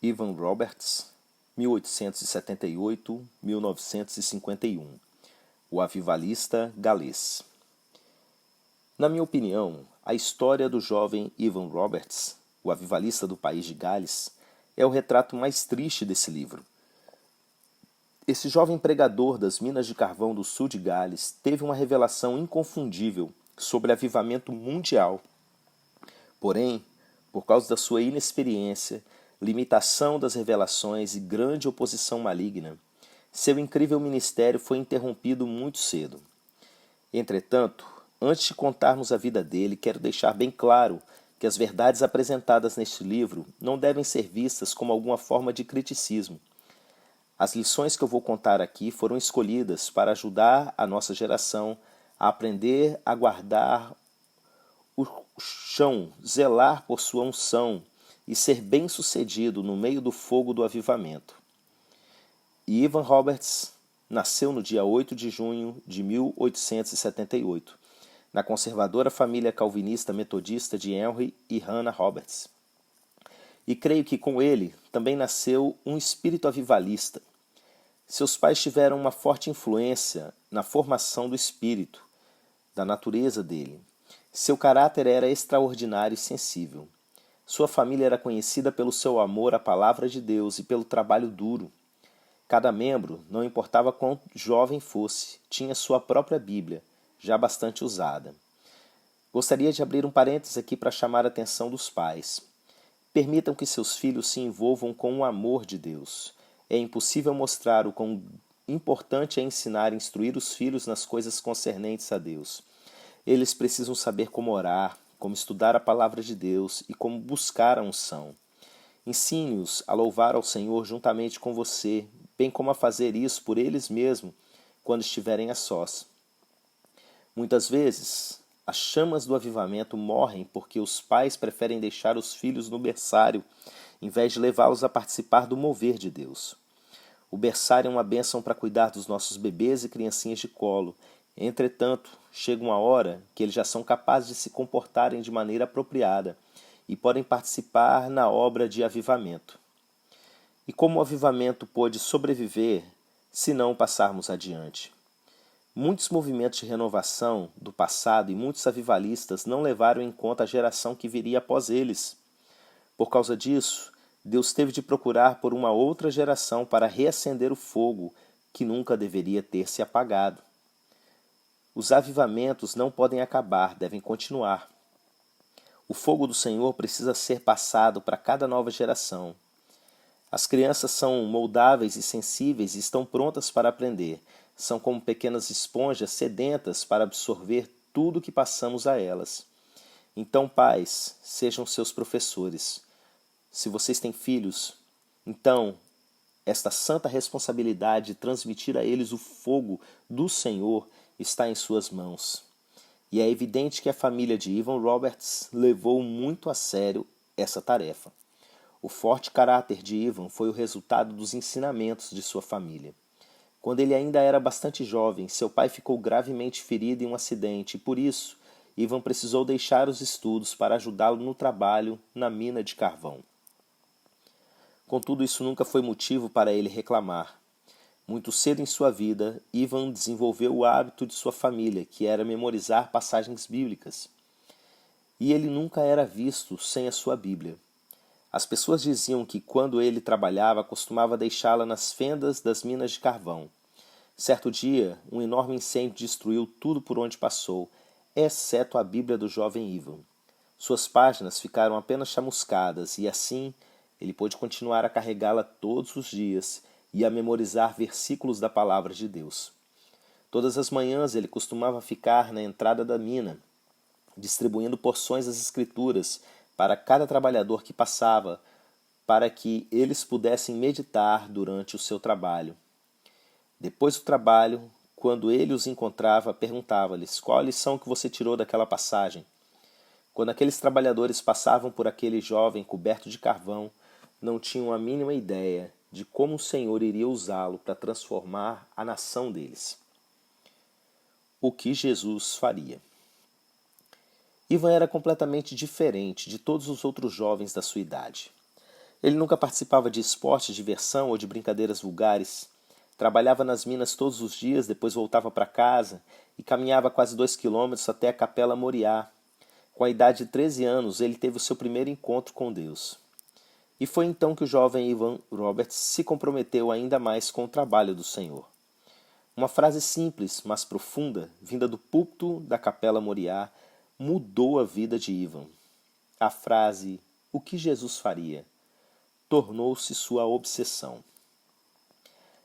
Evan Roberts, 1878-1951, o avivalista galês. Na minha opinião, a história do jovem Evan Roberts, o avivalista do país de Gales, é o retrato mais triste desse livro. Esse jovem pregador das minas de carvão do sul de Gales teve uma revelação inconfundível sobre avivamento mundial. Porém, por causa da sua inexperiência, limitação das revelações e grande oposição maligna, seu incrível ministério foi interrompido muito cedo. Entretanto, antes de contarmos a vida dele, quero deixar bem claro que as verdades apresentadas neste livro não devem ser vistas como alguma forma de criticismo. As lições que eu vou contar aqui foram escolhidas para ajudar a nossa geração a aprender a guardar o chão, zelar por sua unção e ser bem-sucedido no meio do fogo do avivamento. E Evan Roberts nasceu no dia 8 de junho de 1878, na conservadora família calvinista metodista de Henry e Hannah Roberts. E creio que com ele também nasceu um espírito avivalista. Seus pais tiveram uma forte influência na formação do espírito, da natureza dele. Seu caráter era extraordinário e sensível. Sua família era conhecida pelo seu amor à palavra de Deus e pelo trabalho duro. Cada membro, não importava quão jovem fosse, tinha sua própria Bíblia, já bastante usada. Gostaria de abrir um parênteses aqui para chamar a atenção dos pais. Permitam que seus filhos se envolvam com o amor de Deus. É impossível mostrar o quão importante é ensinar e instruir os filhos nas coisas concernentes a Deus. Eles precisam saber como orar, como estudar a palavra de Deus e como buscar a unção. Ensine-os a louvar ao Senhor juntamente com você, bem como a fazer isso por eles mesmos quando estiverem a sós. Muitas vezes, as chamas do avivamento morrem porque os pais preferem deixar os filhos no berçário, em vez de levá-los a participar do mover de Deus. O berçário é uma bênção para cuidar dos nossos bebês e criancinhas de colo. Entretanto, chega uma hora que eles já são capazes de se comportarem de maneira apropriada e podem participar na obra de avivamento. E como o avivamento pôde sobreviver se não passarmos adiante? Muitos movimentos de renovação do passado e muitos avivalistas não levaram em conta a geração que viria após eles. Por causa disso, Deus teve de procurar por uma outra geração para reacender o fogo que nunca deveria ter se apagado. Os avivamentos não podem acabar, devem continuar. O fogo do Senhor precisa ser passado para cada nova geração. As crianças são moldáveis e sensíveis e estão prontas para aprender. São como pequenas esponjas sedentas para absorver tudo que passamos a elas. Então, pais, sejam seus professores. Se vocês têm filhos, então, esta santa responsabilidade de transmitir a eles o fogo do Senhor está em suas mãos. E é evidente que a família de Evan Roberts levou muito a sério essa tarefa. O forte caráter de Evan foi o resultado dos ensinamentos de sua família. Quando ele ainda era bastante jovem, seu pai ficou gravemente ferido em um acidente e, por isso, Evan precisou deixar os estudos para ajudá-lo no trabalho na mina de carvão. Contudo, isso nunca foi motivo para ele reclamar. Muito cedo em sua vida, Evan desenvolveu o hábito de sua família, que era memorizar passagens bíblicas. E ele nunca era visto sem a sua Bíblia. As pessoas diziam que quando ele trabalhava, costumava deixá-la nas fendas das minas de carvão. Certo dia, um enorme incêndio destruiu tudo por onde passou, exceto a Bíblia do jovem Evan. Suas páginas ficaram apenas chamuscadas e assim ele pôde continuar a carregá-la todos os dias e a memorizar versículos da palavra de Deus. Todas as manhãs ele costumava ficar na entrada da mina, distribuindo porções das Escrituras para cada trabalhador que passava, para que eles pudessem meditar durante o seu trabalho. Depois do trabalho, quando ele os encontrava, perguntava-lhes: qual a lição que você tirou daquela passagem? Quando aqueles trabalhadores passavam por aquele jovem coberto de carvão, não tinham a mínima ideia de como o Senhor iria usá-lo para transformar a nação deles. O que Jesus faria? Ivan era completamente diferente de todos os outros jovens da sua idade. Ele nunca participava de esportes, diversão ou de brincadeiras vulgares. Trabalhava nas minas todos os dias, depois voltava para casa e caminhava quase 2 quilômetros até a Capela Moriá. Com a idade de 13 anos, ele teve o seu primeiro encontro com Deus. E foi então que o jovem Evan Roberts se comprometeu ainda mais com o trabalho do Senhor. Uma frase simples, mas profunda, vinda do púlpito da Capela Moriá, mudou a vida de Ivan. A frase, "O que Jesus faria?", tornou-se sua obsessão.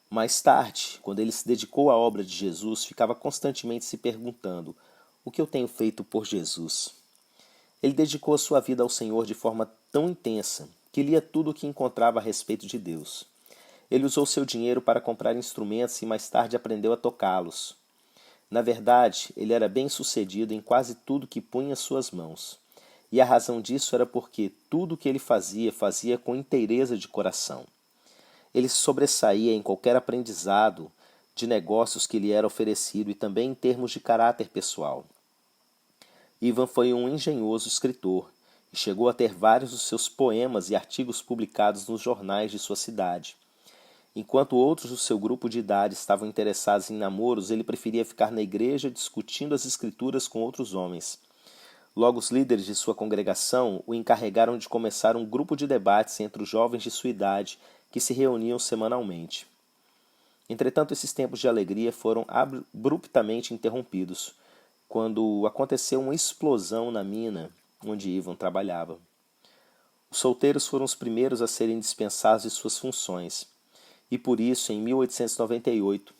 Mais tarde, quando ele se dedicou à obra de Jesus, ficava constantemente se perguntando, "O que eu tenho feito por Jesus?". Ele dedicou a sua vida ao Senhor de forma tão intensa que lia tudo o que encontrava a respeito de Deus. Ele usou seu dinheiro para comprar instrumentos e mais tarde aprendeu a tocá-los. Na verdade, ele era bem-sucedido em quase tudo que punha em suas mãos. E a razão disso era porque tudo o que ele fazia, fazia com inteireza de coração. Ele se sobressaía em qualquer aprendizado de negócios que lhe era oferecido e também em termos de caráter pessoal. Ivan foi um engenhoso escritor e chegou a ter vários dos seus poemas e artigos publicados nos jornais de sua cidade. Enquanto outros do seu grupo de idade estavam interessados em namoros, ele preferia ficar na igreja discutindo as escrituras com outros homens. Logo, os líderes de sua congregação o encarregaram de começar um grupo de debates entre os jovens de sua idade que se reuniam semanalmente. Entretanto, esses tempos de alegria foram abruptamente interrompidos, quando aconteceu uma explosão na mina onde Ivan trabalhava. Os solteiros foram os primeiros a serem dispensados de suas funções, e por isso, em 1898,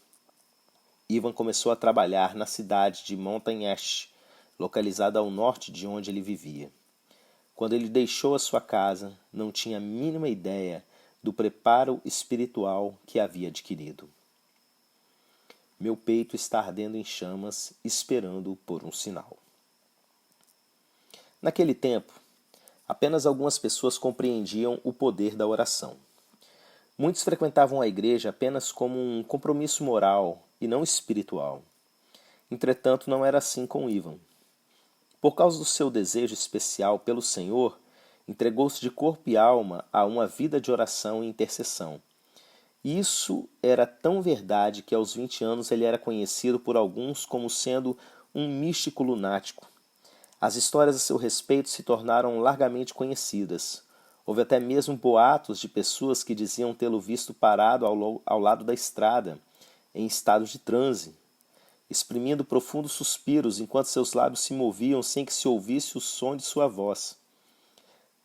Ivan começou a trabalhar na cidade de Mountain Ash, localizada ao norte de onde ele vivia. Quando ele deixou a sua casa, não tinha a mínima ideia do preparo espiritual que havia adquirido. Meu peito está ardendo em chamas, esperando por um sinal. Naquele tempo, apenas algumas pessoas compreendiam o poder da oração. Muitos frequentavam a igreja apenas como um compromisso moral e não espiritual. Entretanto, não era assim com Ivan. Por causa do seu desejo especial pelo Senhor, entregou-se de corpo e alma a uma vida de oração e intercessão. Isso era tão verdade que aos 20 anos ele era conhecido por alguns como sendo um místico lunático. As histórias a seu respeito se tornaram largamente conhecidas. Houve até mesmo boatos de pessoas que diziam tê-lo visto parado ao lado da estrada, em estado de transe, exprimindo profundos suspiros enquanto seus lábios se moviam sem que se ouvisse o som de sua voz.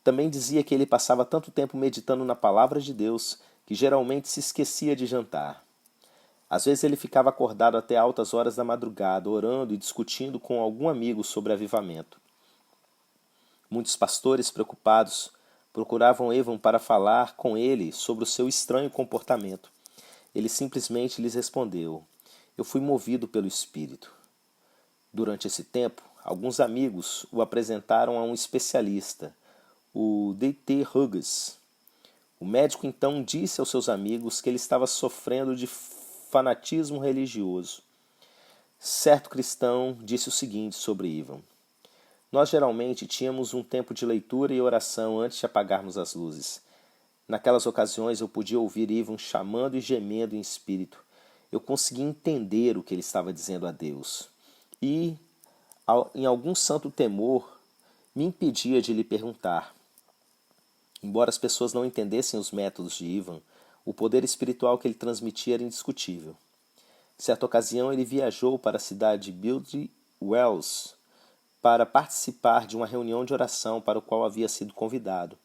Também dizia que ele passava tanto tempo meditando na palavra de Deus que geralmente se esquecia de jantar. Às vezes ele ficava acordado até altas horas da madrugada, orando e discutindo com algum amigo sobre avivamento. Muitos pastores preocupados procuravam Evan para falar com ele sobre o seu estranho comportamento. Ele simplesmente lhes respondeu: "Eu fui movido pelo Espírito". Durante esse tempo, alguns amigos o apresentaram a um especialista, o D.T. Hughes. O médico então disse aos seus amigos que ele estava sofrendo de fanatismo religioso. Certo cristão disse o seguinte sobre Ivan: "Nós geralmente tínhamos um tempo de leitura e oração antes de apagarmos as luzes. Naquelas ocasiões eu podia ouvir Ivan chamando e gemendo em espírito. Eu conseguia entender o que ele estava dizendo a Deus. E, em algum santo temor, me impedia de lhe perguntar. Embora as pessoas não entendessem os métodos de Ivan, o poder espiritual que ele transmitia era indiscutível. Certa ocasião ele viajou para a cidade de Builty Wells para participar de uma reunião de oração para o qual havia sido convidado.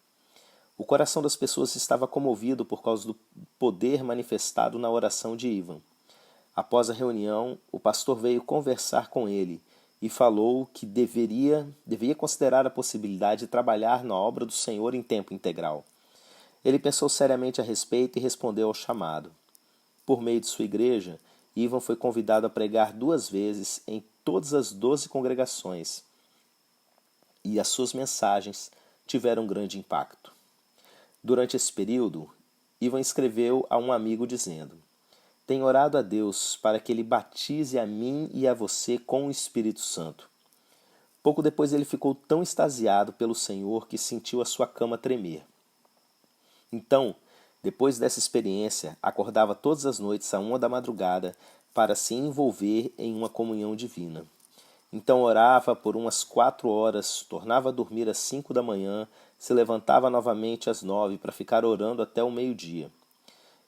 O coração das pessoas estava comovido por causa do poder manifestado na oração de Ivan. Após a reunião, o pastor veio conversar com ele e falou que devia considerar a possibilidade de trabalhar na obra do Senhor em tempo integral. Ele pensou seriamente a respeito e respondeu ao chamado. Por meio de sua igreja, Ivan foi convidado a pregar 2 vezes em todas as 12 congregações, e as suas mensagens tiveram grande impacto. Durante esse período, Ivan escreveu a um amigo dizendo: "Tenho orado a Deus para que ele batize a mim e a você com o Espírito Santo." Pouco depois ele ficou tão extasiado pelo Senhor que sentiu a sua cama tremer. Então, depois dessa experiência, acordava todas as noites à 1 da madrugada para se envolver em uma comunhão divina. Então orava por umas 4 horas, tornava a dormir às 5 da manhã, se levantava novamente às 9 para ficar orando até o meio-dia.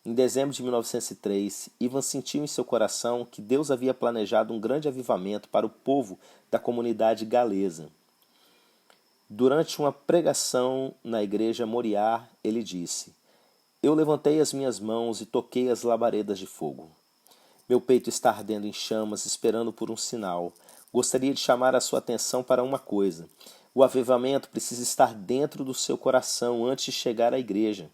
Em dezembro de 1903, Ivan sentiu em seu coração que Deus havia planejado um grande avivamento para o povo da comunidade galesa. Durante uma pregação na igreja Moriá, ele disse: Eu levantei as minhas mãos e toquei as labaredas de fogo. Meu peito está ardendo em chamas, esperando por um sinal. Gostaria de chamar a sua atenção para uma coisa. O avivamento precisa estar dentro do seu coração antes de chegar à igreja.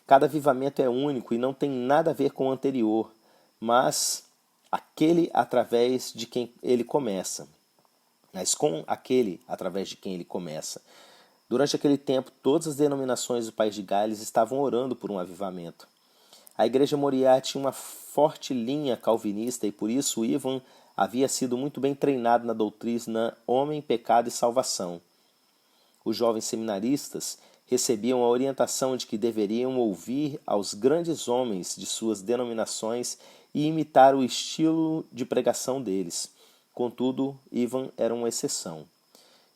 Cada avivamento é único e não tem nada a ver com o anterior, mas aquele através de quem ele começa. Durante aquele tempo, todas as denominações do país de Gales estavam orando por um avivamento. A igreja Moriá tinha uma forte linha calvinista e por isso Ivan havia sido muito bem treinado na doutrina homem, pecado e salvação. Os jovens seminaristas recebiam a orientação de que deveriam ouvir aos grandes homens de suas denominações e imitar o estilo de pregação deles. Contudo, Ivan era uma exceção.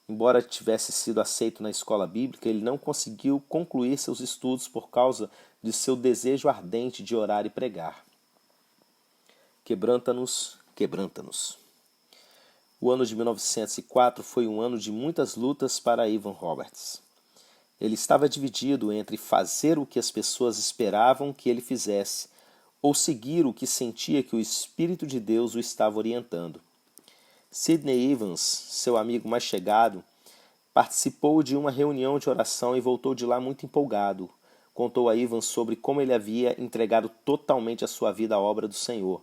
Embora tivesse sido aceito na escola bíblica, ele não conseguiu concluir seus estudos por causa de seu desejo ardente de orar e pregar. Quebranta-nos, quebranta-nos. O ano de 1904 foi um ano de muitas lutas para Ivan Roberts. Ele estava dividido entre fazer o que as pessoas esperavam que ele fizesse ou seguir o que sentia que o Espírito de Deus o estava orientando. Sidney Evans, seu amigo mais chegado, participou de uma reunião de oração e voltou de lá muito empolgado. Contou a Evans sobre como ele havia entregado totalmente a sua vida à obra do Senhor.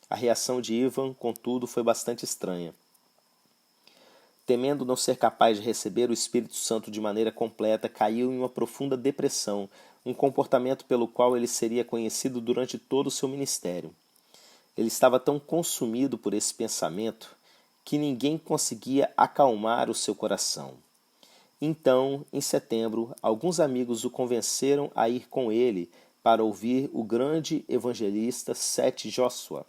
A reação de Ivan, contudo, foi bastante estranha. Temendo não ser capaz de receber o Espírito Santo de maneira completa, caiu em uma profunda depressão, um comportamento pelo qual ele seria conhecido durante todo o seu ministério. Ele estava tão consumido por esse pensamento que ninguém conseguia acalmar o seu coração. Então, em setembro, alguns amigos o convenceram a ir com ele para ouvir o grande evangelista Seth Joshua.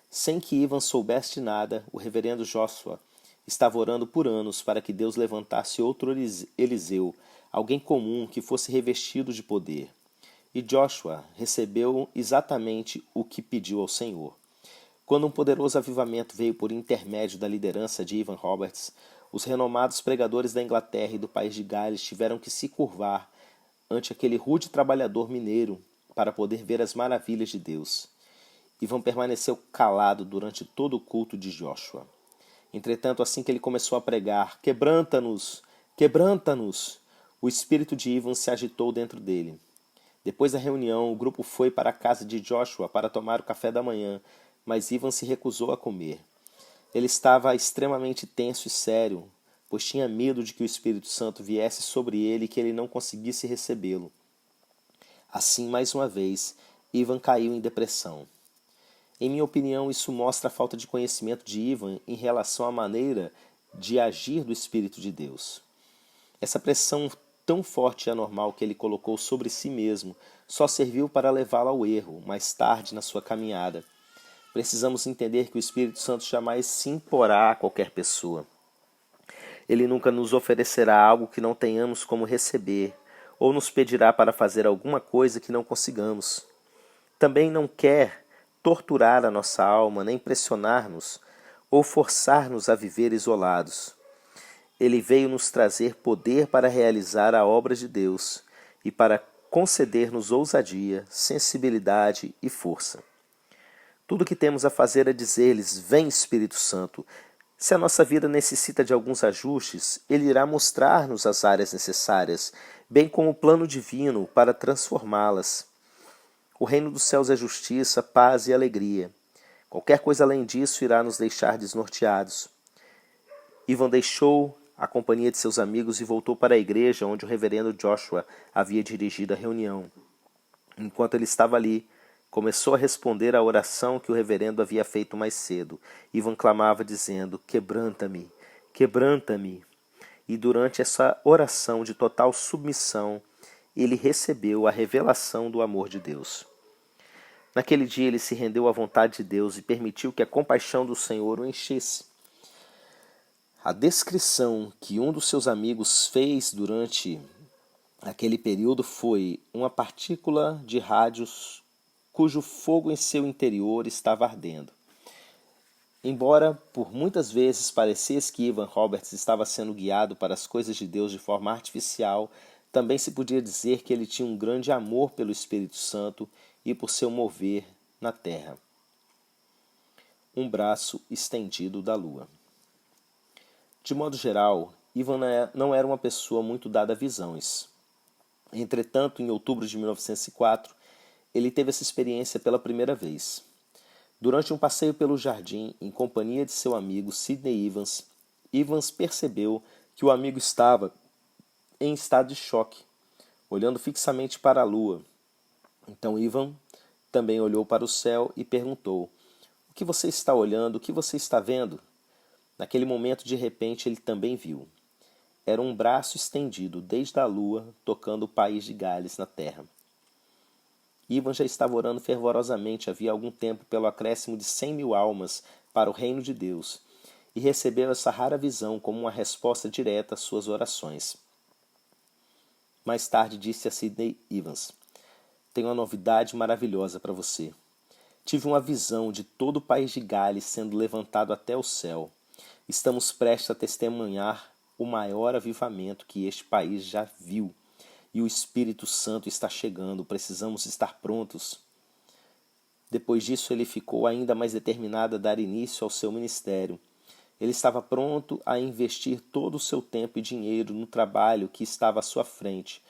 Sem que Ivan soubesse de nada, o reverendo Joshua estava orando por anos para que Deus levantasse outro Eliseu, alguém comum que fosse revestido de poder. E Joshua recebeu exatamente o que pediu ao Senhor. Quando um poderoso avivamento veio por intermédio da liderança de Ivan Roberts, os renomados pregadores da Inglaterra e do país de Gales tiveram que se curvar ante aquele rude trabalhador mineiro para poder ver as maravilhas de Deus. Ivan permaneceu calado durante todo o culto de Joshua. Entretanto, assim que ele começou a pregar, quebranta-nos, quebranta-nos, o espírito de Ivan se agitou dentro dele. Depois da reunião, o grupo foi para a casa de Joshua para tomar o café da manhã, mas Ivan se recusou a comer. Ele estava extremamente tenso e sério, pois tinha medo de que o Espírito Santo viesse sobre ele e que ele não conseguisse recebê-lo. Assim, mais uma vez, Ivan caiu em depressão. Em minha opinião, isso mostra a falta de conhecimento de Ivan em relação à maneira de agir do Espírito de Deus. Essa pressão tão forte e anormal que ele colocou sobre si mesmo só serviu para levá-lo ao erro, mais tarde na sua caminhada. Precisamos entender que o Espírito Santo jamais se imporá a qualquer pessoa. Ele nunca nos oferecerá algo que não tenhamos como receber, ou nos pedirá para fazer alguma coisa que não consigamos. Também não quer torturar a nossa alma, nem pressionar-nos ou forçar-nos a viver isolados. Ele veio nos trazer poder para realizar a obra de Deus e para conceder-nos ousadia, sensibilidade e força. Tudo o que temos a fazer é dizer-lhes: vem, Espírito Santo. Se a nossa vida necessita de alguns ajustes, ele irá mostrar-nos as áreas necessárias, bem como o plano divino para transformá-las. O reino dos céus é justiça, paz e alegria. Qualquer coisa além disso irá nos deixar desnorteados. Ivan deixou a companhia de seus amigos e voltou para a igreja onde o reverendo Joshua havia dirigido a reunião. Enquanto ele estava ali, começou a responder à oração que o reverendo havia feito mais cedo. Ivan clamava dizendo: quebranta-me, quebranta-me. E durante essa oração de total submissão, ele recebeu a revelação do amor de Deus. Naquele dia ele se rendeu à vontade de Deus e permitiu que a compaixão do Senhor o enchesse. A descrição que um dos seus amigos fez durante aquele período foi uma partícula de rádios cujo fogo em seu interior estava ardendo. Embora por muitas vezes parecesse que Evan Roberts estava sendo guiado para as coisas de Deus de forma artificial, também se podia dizer que ele tinha um grande amor pelo Espírito Santo e por seu mover na terra. Um braço estendido da lua. De modo geral, Evan não era uma pessoa muito dada a visões. Entretanto, em outubro de 1904, ele teve essa experiência pela primeira vez. Durante um passeio pelo jardim, em companhia de seu amigo Sidney Evans, Evans percebeu que o amigo estava em estado de choque, olhando fixamente para a lua. Então Evan também olhou para o céu e perguntou: "O que você está olhando? O que você está vendo?" Naquele momento, de repente, ele também viu. Era um braço estendido desde a lua, tocando o país de Gales na terra. Evan já estava orando fervorosamente havia algum tempo pelo acréscimo de 100.000 almas para o reino de Deus, e recebeu essa rara visão como uma resposta direta às suas orações. Mais tarde disse a Sidney Evans: "Tenho uma novidade maravilhosa para você. Tive uma visão de todo o país de Gales sendo levantado até o céu. Estamos prestes a testemunhar o maior avivamento que este país já viu. E o Espírito Santo está chegando, precisamos estar prontos." Depois disso, ele ficou ainda mais determinado a dar início ao seu ministério. Ele estava pronto a investir todo o seu tempo e dinheiro no trabalho que estava à sua frente.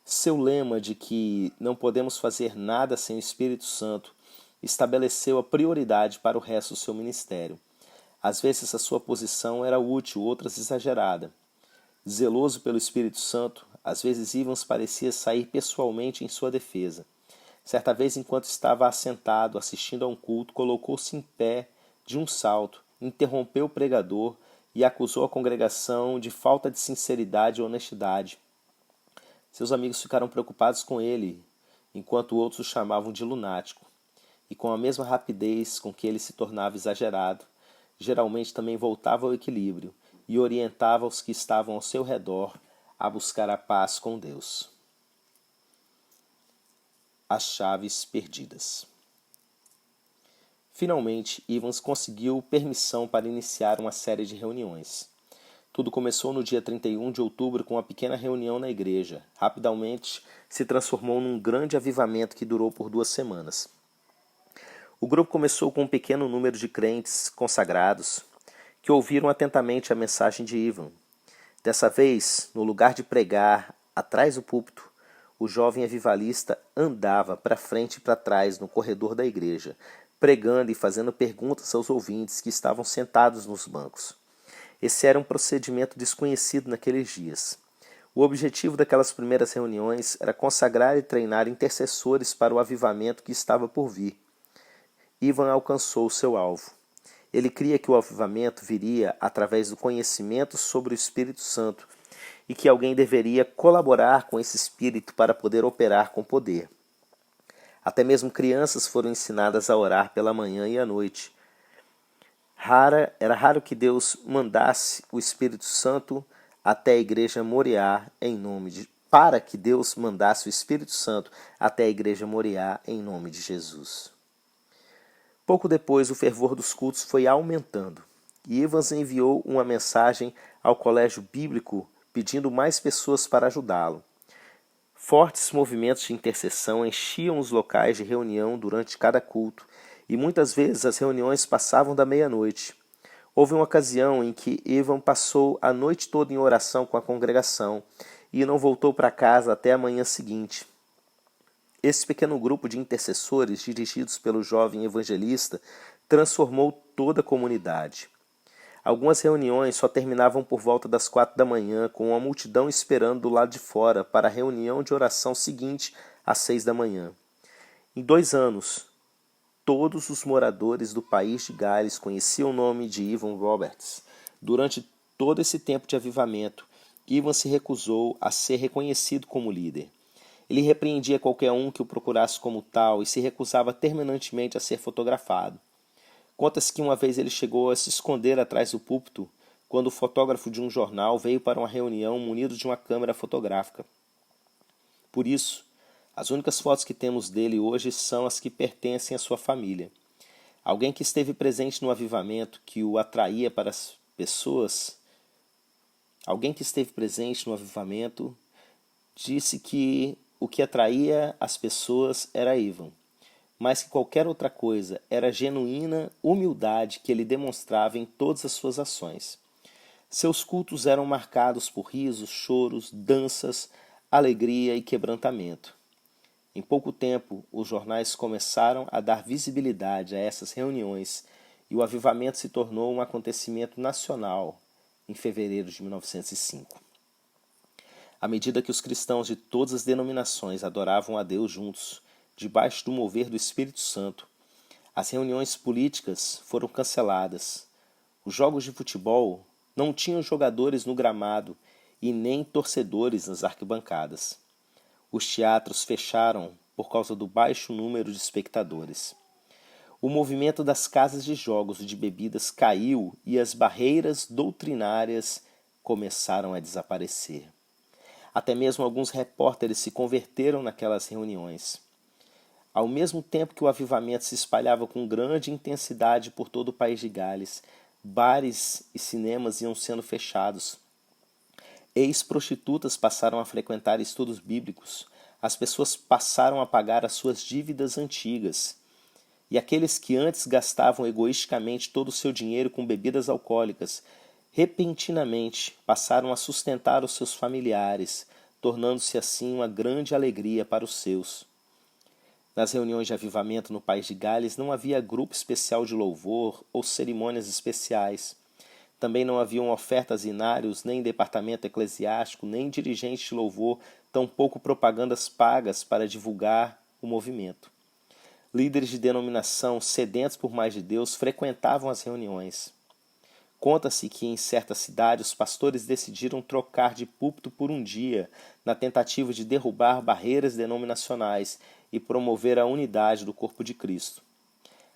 Seu lema de que não podemos fazer nada sem o Espírito Santo estabeleceu a prioridade para o resto do seu ministério. Às vezes a sua posição era útil, outras exagerada. Zeloso pelo Espírito Santo, às vezes Evans parecia sair pessoalmente em sua defesa. Certa vez, enquanto estava assentado assistindo a um culto, colocou-se em pé de um salto, interrompeu o pregador e acusou a congregação de falta de sinceridade e honestidade. Seus amigos ficaram preocupados com ele, enquanto outros o chamavam de lunático. E com a mesma rapidez com que ele se tornava exagerado, geralmente também voltava ao equilíbrio e orientava os que estavam ao seu redor a buscar a paz com Deus. As chaves perdidas. Finalmente, Evans conseguiu permissão para iniciar uma série de reuniões. Tudo começou no dia 31 de outubro com uma pequena reunião na igreja. Rapidamente se transformou num grande avivamento que durou por 2 semanas. O grupo começou com um pequeno número de crentes consagrados que ouviram atentamente a mensagem de Evan. Dessa vez, no lugar de pregar atrás do púlpito, o jovem avivalista andava para frente e para trás no corredor da igreja, pregando e fazendo perguntas aos ouvintes que estavam sentados nos bancos. Esse era um procedimento desconhecido naqueles dias. O objetivo daquelas primeiras reuniões era consagrar e treinar intercessores para o avivamento que estava por vir. Evan alcançou seu alvo. Ele cria que o avivamento viria através do conhecimento sobre o Espírito Santo e que alguém deveria colaborar com esse Espírito para poder operar com poder. Até mesmo crianças foram ensinadas a orar pela manhã e à noite. Era raro que Deus mandasse o Espírito Santo até a igreja Moriá para que Deus mandasse o Espírito Santo até a igreja Moriá em nome de Jesus. Pouco depois, o fervor dos cultos foi aumentando, e Evans enviou uma mensagem ao colégio bíblico pedindo mais pessoas para ajudá-lo. Fortes movimentos de intercessão enchiam os locais de reunião durante cada culto, e muitas vezes as reuniões passavam da meia-noite. Houve uma ocasião em que Evan passou a noite toda em oração com a congregação e não voltou para casa até a manhã seguinte. Esse pequeno grupo de intercessores, dirigidos pelo jovem evangelista, transformou toda a comunidade. Algumas reuniões só terminavam por volta das 4 da manhã, com uma multidão esperando do lado de fora para a reunião de oração seguinte às 6 da manhã. Em 2 anos, todos os moradores do país de Gales conheciam o nome de Evan Roberts. Durante todo esse tempo de avivamento, Evan se recusou a ser reconhecido como líder. Ele repreendia qualquer um que o procurasse como tal e se recusava terminantemente a ser fotografado. Conta-se que uma vez ele chegou a se esconder atrás do púlpito quando o fotógrafo de um jornal veio para uma reunião munido de uma câmera fotográfica. Por isso, as únicas fotos que temos dele hoje são as que pertencem à sua família. Alguém que esteve presente no avivamento que o atraía para as pessoas, alguém que esteve presente no avivamento disse que o que atraía as pessoas era Ivan, mas que qualquer outra coisa era a genuína humildade que ele demonstrava em todas as suas ações. Seus cultos eram marcados por risos, choros, danças, alegria e quebrantamento. Em pouco tempo, os jornais começaram a dar visibilidade a essas reuniões e o avivamento se tornou um acontecimento nacional em fevereiro de 1905. À medida que os cristãos de todas as denominações adoravam a Deus juntos, debaixo do mover do Espírito Santo, as reuniões políticas foram canceladas. Os jogos de futebol não tinham jogadores no gramado e nem torcedores nas arquibancadas. Os teatros fecharam por causa do baixo número de espectadores. O movimento das casas de jogos e de bebidas caiu e as barreiras doutrinárias começaram a desaparecer. Até mesmo alguns repórteres se converteram naquelas reuniões. Ao mesmo tempo que o avivamento se espalhava com grande intensidade por todo o país de Gales, bares e cinemas iam sendo fechados. Ex-prostitutas passaram a frequentar estudos bíblicos. As pessoas passaram a pagar as suas dívidas antigas. E aqueles que antes gastavam egoisticamente todo o seu dinheiro com bebidas alcoólicas, repentinamente passaram a sustentar os seus familiares, tornando-se assim uma grande alegria para os seus. Nas reuniões de avivamento no país de Gales não havia grupo especial de louvor ou cerimônias especiais. Também não haviam ofertas inários, nem departamento eclesiástico, nem dirigente de louvor, tampouco propagandas pagas para divulgar o movimento. Líderes de denominação, sedentos por mais de Deus, frequentavam as reuniões. Conta-se que em certa cidade os pastores decidiram trocar de púlpito por um dia, na tentativa de derrubar barreiras denominacionais e promover a unidade do corpo de Cristo.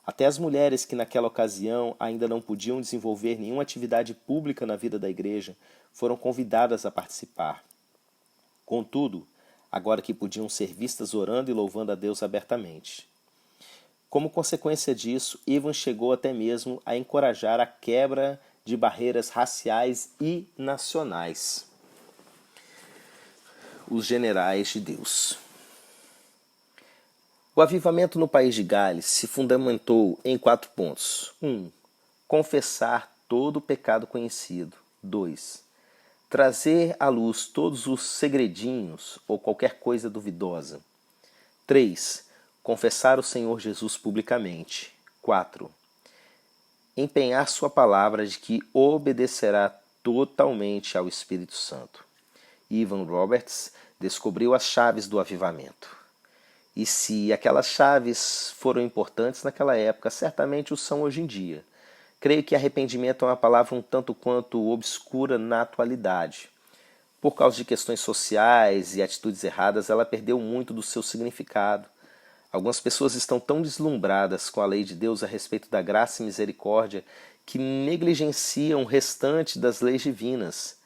Até as mulheres que naquela ocasião ainda não podiam desenvolver nenhuma atividade pública na vida da igreja foram convidadas a participar. Contudo, agora que podiam ser vistas orando e louvando a Deus abertamente. Como consequência disso, Ivan chegou até mesmo a encorajar a quebra de barreiras raciais e nacionais. Os generais de Deus. O avivamento no país de Gales se fundamentou em 4 pontos. 1. Confessar todo o pecado conhecido. 2. Trazer à luz todos os segredinhos ou qualquer coisa duvidosa. 3. Confessar o Senhor Jesus publicamente. 4. Empenhar sua palavra de que obedecerá totalmente ao Espírito Santo. Evan Roberts descobriu as chaves do avivamento. E se aquelas chaves foram importantes naquela época, certamente o são hoje em dia. Creio que arrependimento é uma palavra um tanto quanto obscura na atualidade. Por causa de questões sociais e atitudes erradas, ela perdeu muito do seu significado. Algumas pessoas estão tão deslumbradas com a lei de Deus a respeito da graça e misericórdia que negligenciam o restante das leis divinas.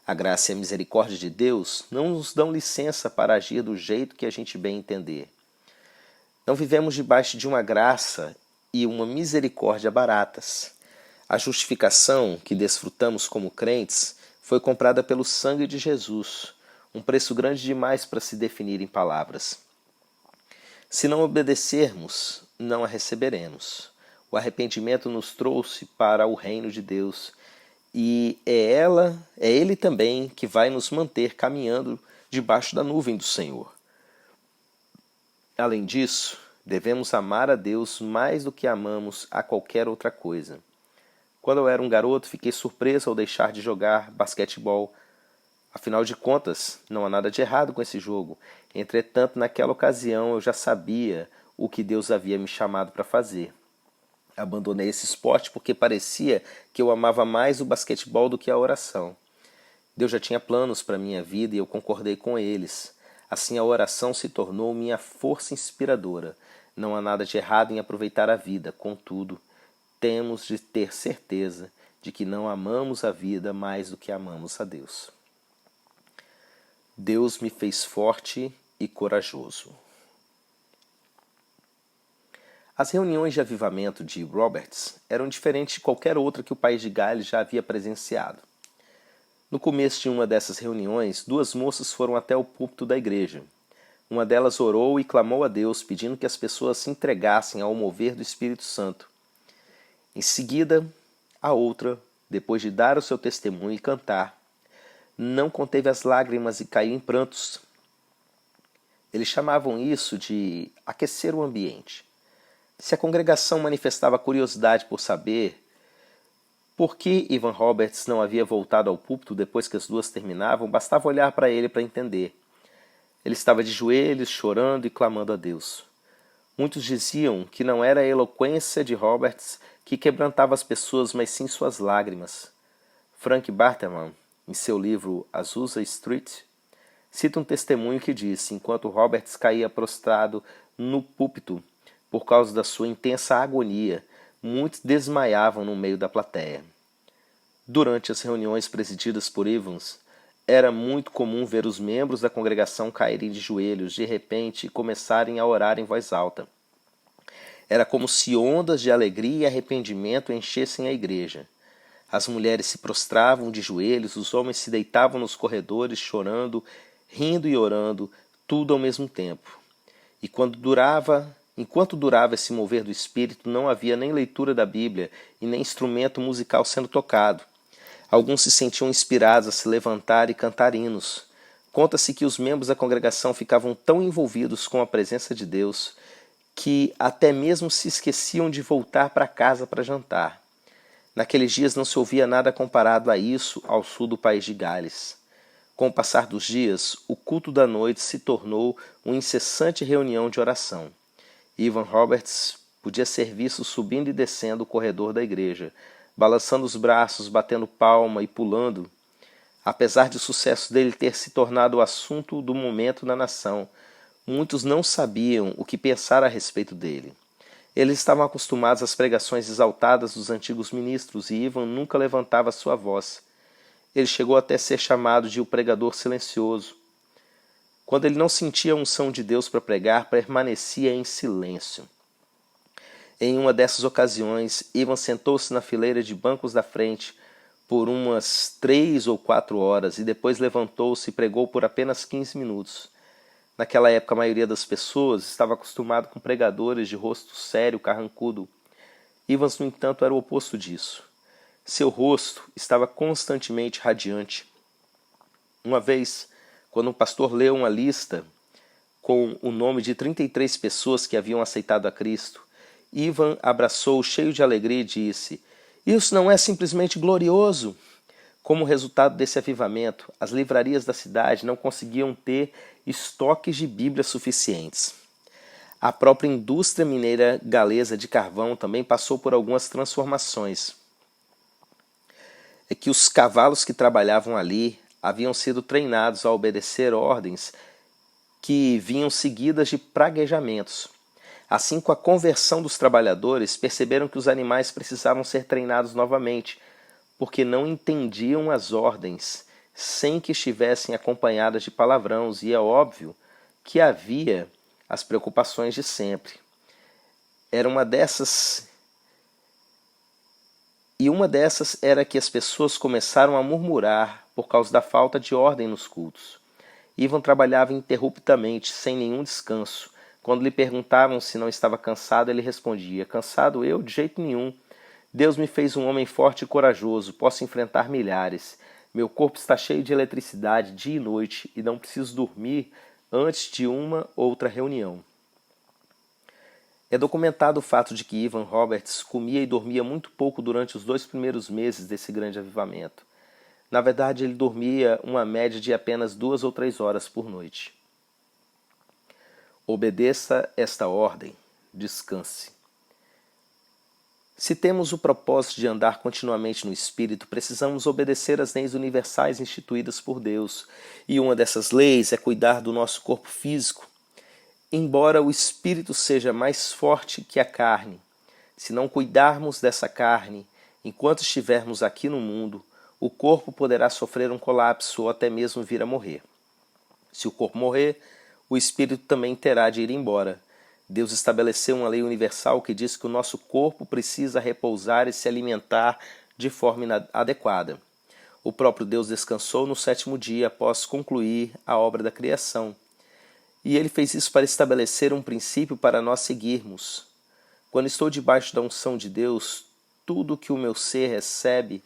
A graça e a misericórdia de Deus não nos dão licença para agir do jeito que a gente bem entender. Não vivemos debaixo de uma graça e uma misericórdia baratas. A justificação que desfrutamos como crentes foi comprada pelo sangue de Jesus, um preço grande demais para se definir em palavras. Se não obedecermos, não a receberemos. O arrependimento nos trouxe para o reino de Deus e é Ele também que vai nos manter caminhando debaixo da nuvem do Senhor. Além disso, devemos amar a Deus mais do que amamos a qualquer outra coisa. Quando eu era um garoto, fiquei surpreso ao deixar de jogar basquetebol. Afinal de contas, não há nada de errado com esse jogo. Entretanto, naquela ocasião eu já sabia o que Deus havia me chamado para fazer. Abandonei esse esporte porque parecia que eu amava mais o basquetebol do que a oração. Deus já tinha planos para minha vida e eu concordei com eles. Assim a oração se tornou minha força inspiradora. Não há nada de errado em aproveitar a vida, contudo, temos de ter certeza de que não amamos a vida mais do que amamos a Deus. Deus me fez forte e corajoso. As reuniões de avivamento de Roberts eram diferentes de qualquer outra que o país de Gales já havia presenciado. No começo de uma dessas reuniões, duas moças foram até o púlpito da igreja. Uma delas orou e clamou a Deus, pedindo que as pessoas se entregassem ao mover do Espírito Santo. Em seguida, a outra, depois de dar o seu testemunho e cantar, não conteve as lágrimas e caiu em prantos. Eles chamavam isso de aquecer o ambiente. Se a congregação manifestava curiosidade por saber por que Evan Roberts não havia voltado ao púlpito depois que as duas terminavam, bastava olhar para ele para entender. Ele estava de joelhos, chorando e clamando a Deus. Muitos diziam que não era a eloquência de Roberts que quebrantava as pessoas, mas sim suas lágrimas. Frank Barterman, em seu livro Azusa Street, cita um testemunho que disse: enquanto Roberts caía prostrado no púlpito por causa da sua intensa agonia, muitos desmaiavam no meio da plateia. Durante as reuniões presididas por Evans, era muito comum ver os membros da congregação caírem de joelhos de repente e começarem a orar em voz alta. Era como se ondas de alegria e arrependimento enchessem a igreja. As mulheres se prostravam de joelhos, os homens se deitavam nos corredores chorando, rindo e orando, tudo ao mesmo tempo. E enquanto durava esse mover do Espírito, não havia nem leitura da Bíblia e nem instrumento musical sendo tocado. Alguns se sentiam inspirados a se levantar e cantar hinos. Conta-se que os membros da congregação ficavam tão envolvidos com a presença de Deus que até mesmo se esqueciam de voltar para casa para jantar. Naqueles dias não se ouvia nada comparado a isso ao sul do país de Gales. Com o passar dos dias, o culto da noite se tornou uma incessante reunião de oração. Evan Roberts podia ser visto subindo e descendo o corredor da igreja, balançando os braços, batendo palma e pulando. Apesar de o sucesso dele ter se tornado o assunto do momento na nação, muitos não sabiam o que pensar a respeito dele. Eles estavam acostumados às pregações exaltadas dos antigos ministros e Evan nunca levantava sua voz. Ele chegou até ser chamado de o pregador silencioso. Quando ele não sentia a unção de Deus para pregar, permanecia em silêncio. Em uma dessas ocasiões, Evan sentou-se na fileira de bancos da frente por umas 3 ou 4 horas e depois levantou-se e pregou por apenas 15 minutos. Naquela época, a maioria das pessoas estava acostumada com pregadores de rosto sério, carrancudo. Evans, no entanto, era o oposto disso. Seu rosto estava constantemente radiante. Uma vez, quando um pastor leu uma lista com o nome de 33 pessoas que haviam aceitado a Cristo, Evan abraçou cheio de alegria e disse: "Isso não é simplesmente glorioso?" Como resultado desse avivamento, as livrarias da cidade não conseguiam ter estoques de Bíblias suficientes. A própria indústria mineira galesa de carvão também passou por algumas transformações. É que os cavalos que trabalhavam ali haviam sido treinados a obedecer ordens que vinham seguidas de praguejamentos. Assim, com a conversão dos trabalhadores, perceberam que os animais precisavam ser treinados novamente, porque não entendiam as ordens sem que estivessem acompanhadas de palavrões, e é óbvio que havia as preocupações de sempre. Uma dessas era que as pessoas começaram a murmurar por causa da falta de ordem nos cultos. Ivan trabalhava interruptamente, sem nenhum descanso. Quando lhe perguntavam se não estava cansado, ele respondia: "Cansado eu? De jeito nenhum. Deus me fez um homem forte e corajoso, posso enfrentar milhares. Meu corpo está cheio de eletricidade dia e noite e não preciso dormir antes de uma outra reunião." É documentado o fato de que Evan Roberts comia e dormia muito pouco durante os 2 primeiros meses desse grande avivamento. Na verdade, ele dormia uma média de apenas 2 ou 3 horas por noite. Obedeça esta ordem, descanse. Se temos o propósito de andar continuamente no Espírito, precisamos obedecer às leis universais instituídas por Deus. E uma dessas leis é cuidar do nosso corpo físico. Embora o Espírito seja mais forte que a carne, se não cuidarmos dessa carne, enquanto estivermos aqui no mundo, o corpo poderá sofrer um colapso ou até mesmo vir a morrer. Se o corpo morrer, o Espírito também terá de ir embora. Deus estabeleceu uma lei universal que diz que o nosso corpo precisa repousar e se alimentar de forma adequada. O próprio Deus descansou no 7º dia após concluir a obra da criação. E ele fez isso para estabelecer um princípio para nós seguirmos. Quando estou debaixo da unção de Deus, tudo que o meu ser recebe,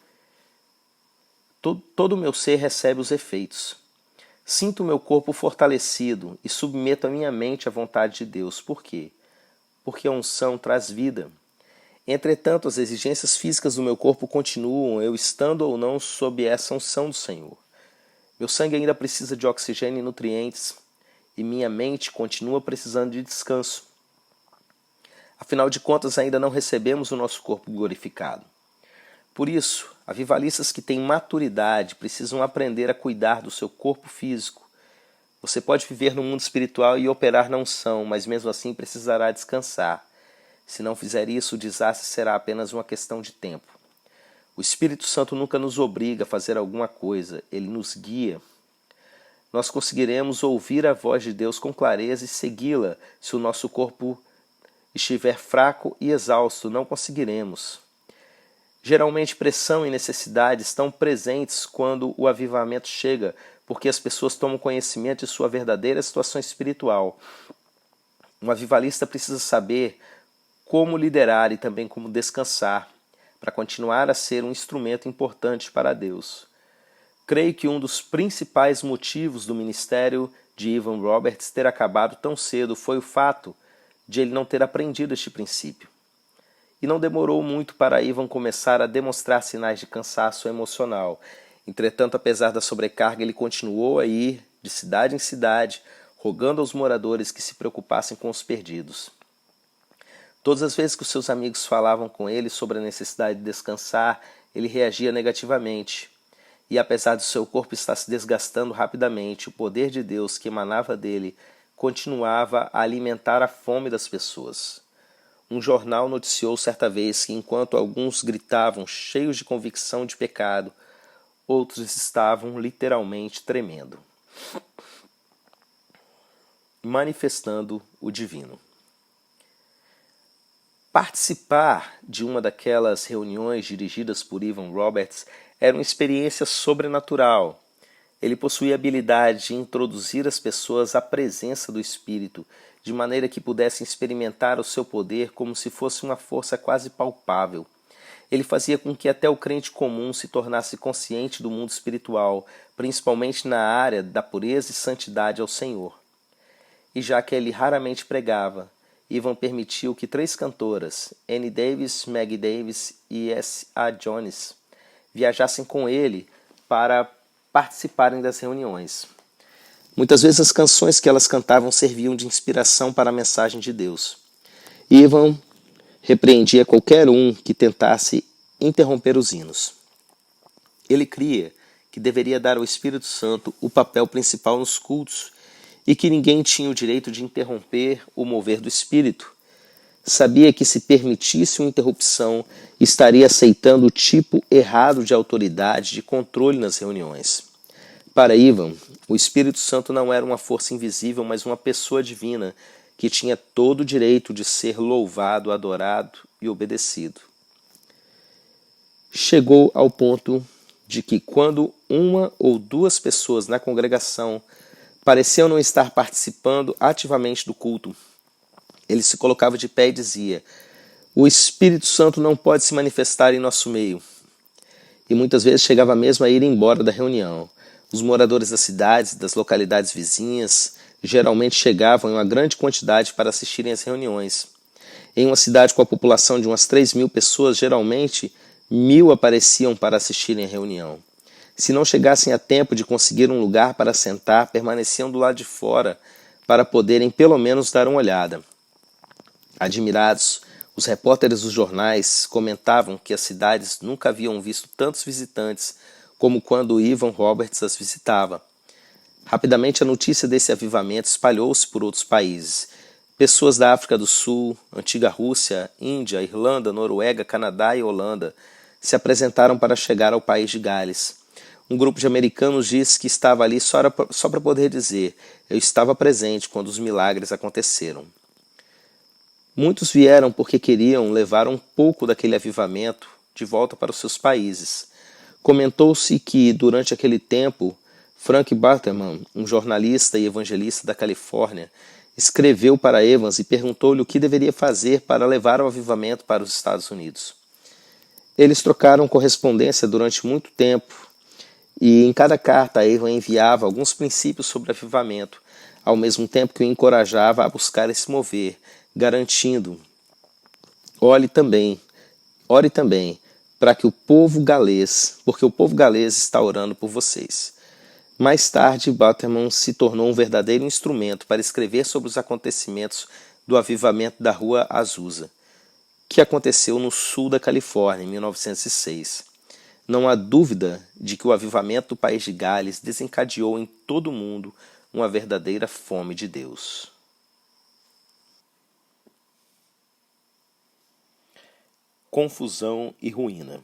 todo o meu ser recebe os efeitos. Sinto o meu corpo fortalecido e submeto a minha mente à vontade de Deus. Por quê? Porque a unção traz vida. Entretanto, as exigências físicas do meu corpo continuam, eu estando ou não sob essa unção do Senhor. Meu sangue ainda precisa de oxigênio e nutrientes, e minha mente continua precisando de descanso. Afinal de contas, ainda não recebemos o nosso corpo glorificado. Por isso, avivalistas que têm maturidade precisam aprender a cuidar do seu corpo físico. Você pode viver no mundo espiritual e operar na unção, mas mesmo assim precisará descansar. Se não fizer isso, o desastre será apenas uma questão de tempo. O Espírito Santo nunca nos obriga a fazer alguma coisa, ele nos guia. Nós conseguiremos ouvir a voz de Deus com clareza e segui-la. Se o nosso corpo estiver fraco e exausto, não conseguiremos. Geralmente, pressão e necessidade estão presentes quando o avivamento chega, porque as pessoas tomam conhecimento de sua verdadeira situação espiritual. Um avivalista precisa saber como liderar e também como descansar, para continuar a ser um instrumento importante para Deus. Creio que um dos principais motivos do ministério de Evan Roberts ter acabado tão cedo foi o fato de ele não ter aprendido este princípio. E não demorou muito para Evan começar a demonstrar sinais de cansaço emocional. Entretanto, apesar da sobrecarga, ele continuou a ir de cidade em cidade, rogando aos moradores que se preocupassem com os perdidos. Todas as vezes que os seus amigos falavam com ele sobre a necessidade de descansar, ele reagia negativamente. E apesar do seu corpo estar se desgastando rapidamente, o poder de Deus que emanava dele continuava a alimentar a fome das pessoas. Um jornal noticiou certa vez que enquanto alguns gritavam cheios de convicção de pecado, outros estavam literalmente tremendo, manifestando o divino. Participar de uma daquelas reuniões dirigidas por Evan Roberts era uma experiência sobrenatural. Ele possuía a habilidade de introduzir as pessoas à presença do Espírito, de maneira que pudessem experimentar o seu poder como se fosse uma força quase palpável. Ele fazia com que até o crente comum se tornasse consciente do mundo espiritual, principalmente na área da pureza e santidade ao Senhor. E já que ele raramente pregava, Evan permitiu que 3 cantoras, Annie Davis, Maggie Davis e S.A. Jones, viajassem com ele para participarem das reuniões. Muitas vezes as canções que elas cantavam serviam de inspiração para a mensagem de Deus. Evan repreendia qualquer um que tentasse interromper os hinos. Ele cria que deveria dar ao Espírito Santo o papel principal nos cultos e que ninguém tinha o direito de interromper o mover do Espírito. Sabia que se permitisse uma interrupção, estaria aceitando o tipo errado de autoridade de controle nas reuniões. Para Evan, o Espírito Santo não era uma força invisível, mas uma pessoa divina que tinha todo o direito de ser louvado, adorado e obedecido. Chegou ao ponto de que quando 1 ou 2 pessoas na congregação pareciam não estar participando ativamente do culto, ele se colocava de pé e dizia: "O Espírito Santo não pode se manifestar em nosso meio." E muitas vezes chegava mesmo a ir embora da reunião. Os moradores das cidades e das localidades vizinhas geralmente chegavam em uma grande quantidade para assistirem às reuniões. Em uma cidade com a população de umas 3.000 pessoas, geralmente 1.000 apareciam para assistirem à reunião. Se não chegassem a tempo de conseguir um lugar para sentar, permaneciam do lado de fora para poderem pelo menos dar uma olhada. Admirados, Os repórteres dos jornais comentavam que as cidades nunca haviam visto tantos visitantes como quando Evan Roberts as visitava. Rapidamente a notícia desse avivamento espalhou-se por outros países. Pessoas da África do Sul, antiga Rússia, Índia, Irlanda, Noruega, Canadá e Holanda se apresentaram para chegar ao país de Gales. Um grupo de americanos disse que estava ali só para poder dizer: eu estava presente quando os milagres aconteceram. Muitos vieram porque queriam levar um pouco daquele avivamento de volta para os seus países. Comentou-se que, durante aquele tempo, Frank Barterman, um jornalista e evangelista da Califórnia, escreveu para Evans e perguntou-lhe o que deveria fazer para levar o avivamento para os Estados Unidos. Eles trocaram correspondência durante muito tempo e em cada carta Evans enviava alguns princípios sobre avivamento, ao mesmo tempo que o encorajava a buscar e se mover, garantindo: ore também, para que o povo galês, porque o povo galês está orando por vocês. Mais tarde, Barterman se tornou um verdadeiro instrumento para escrever sobre os acontecimentos do avivamento da Rua Azusa, que aconteceu no sul da Califórnia, em 1906. Não há dúvida de que o avivamento do país de Gales desencadeou em todo o mundo uma verdadeira fome de Deus. Confusão e ruína.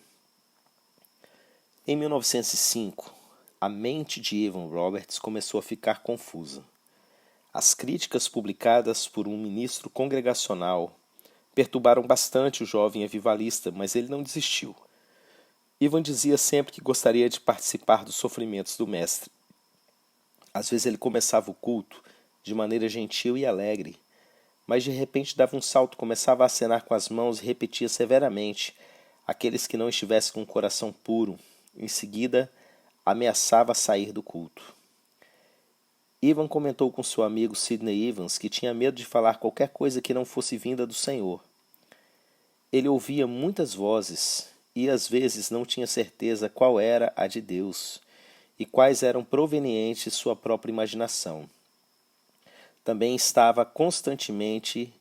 Em 1905, a mente de Evan Roberts começou a ficar confusa. As críticas publicadas por um ministro congregacional perturbaram bastante o jovem avivalista, mas ele não desistiu. Evan dizia sempre que gostaria de participar dos sofrimentos do mestre. Às vezes ele começava o culto de maneira gentil e alegre, mas de repente dava um salto, começava a acenar com as mãos e repetia severamente: aqueles que não estivessem com o coração puro. Em seguida, ameaçava sair do culto. Evan comentou com seu amigo Sidney Evans que tinha medo de falar qualquer coisa que não fosse vinda do Senhor. Ele ouvia muitas vozes e às vezes não tinha certeza qual era a de Deus e quais eram provenientes de sua própria imaginação. Também estava constantemente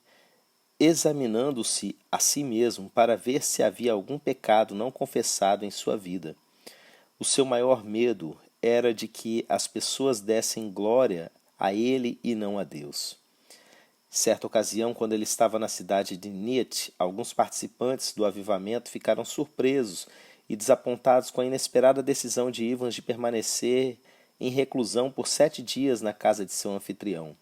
examinando-se a si mesmo para ver se havia algum pecado não confessado em sua vida. O seu maior medo era de que as pessoas dessem glória a ele e não a Deus. Certa ocasião, quando ele estava na cidade de Neat, alguns participantes do avivamento ficaram surpresos e desapontados com a inesperada decisão de Evans de permanecer em reclusão por 7 dias na casa de seu anfitrião.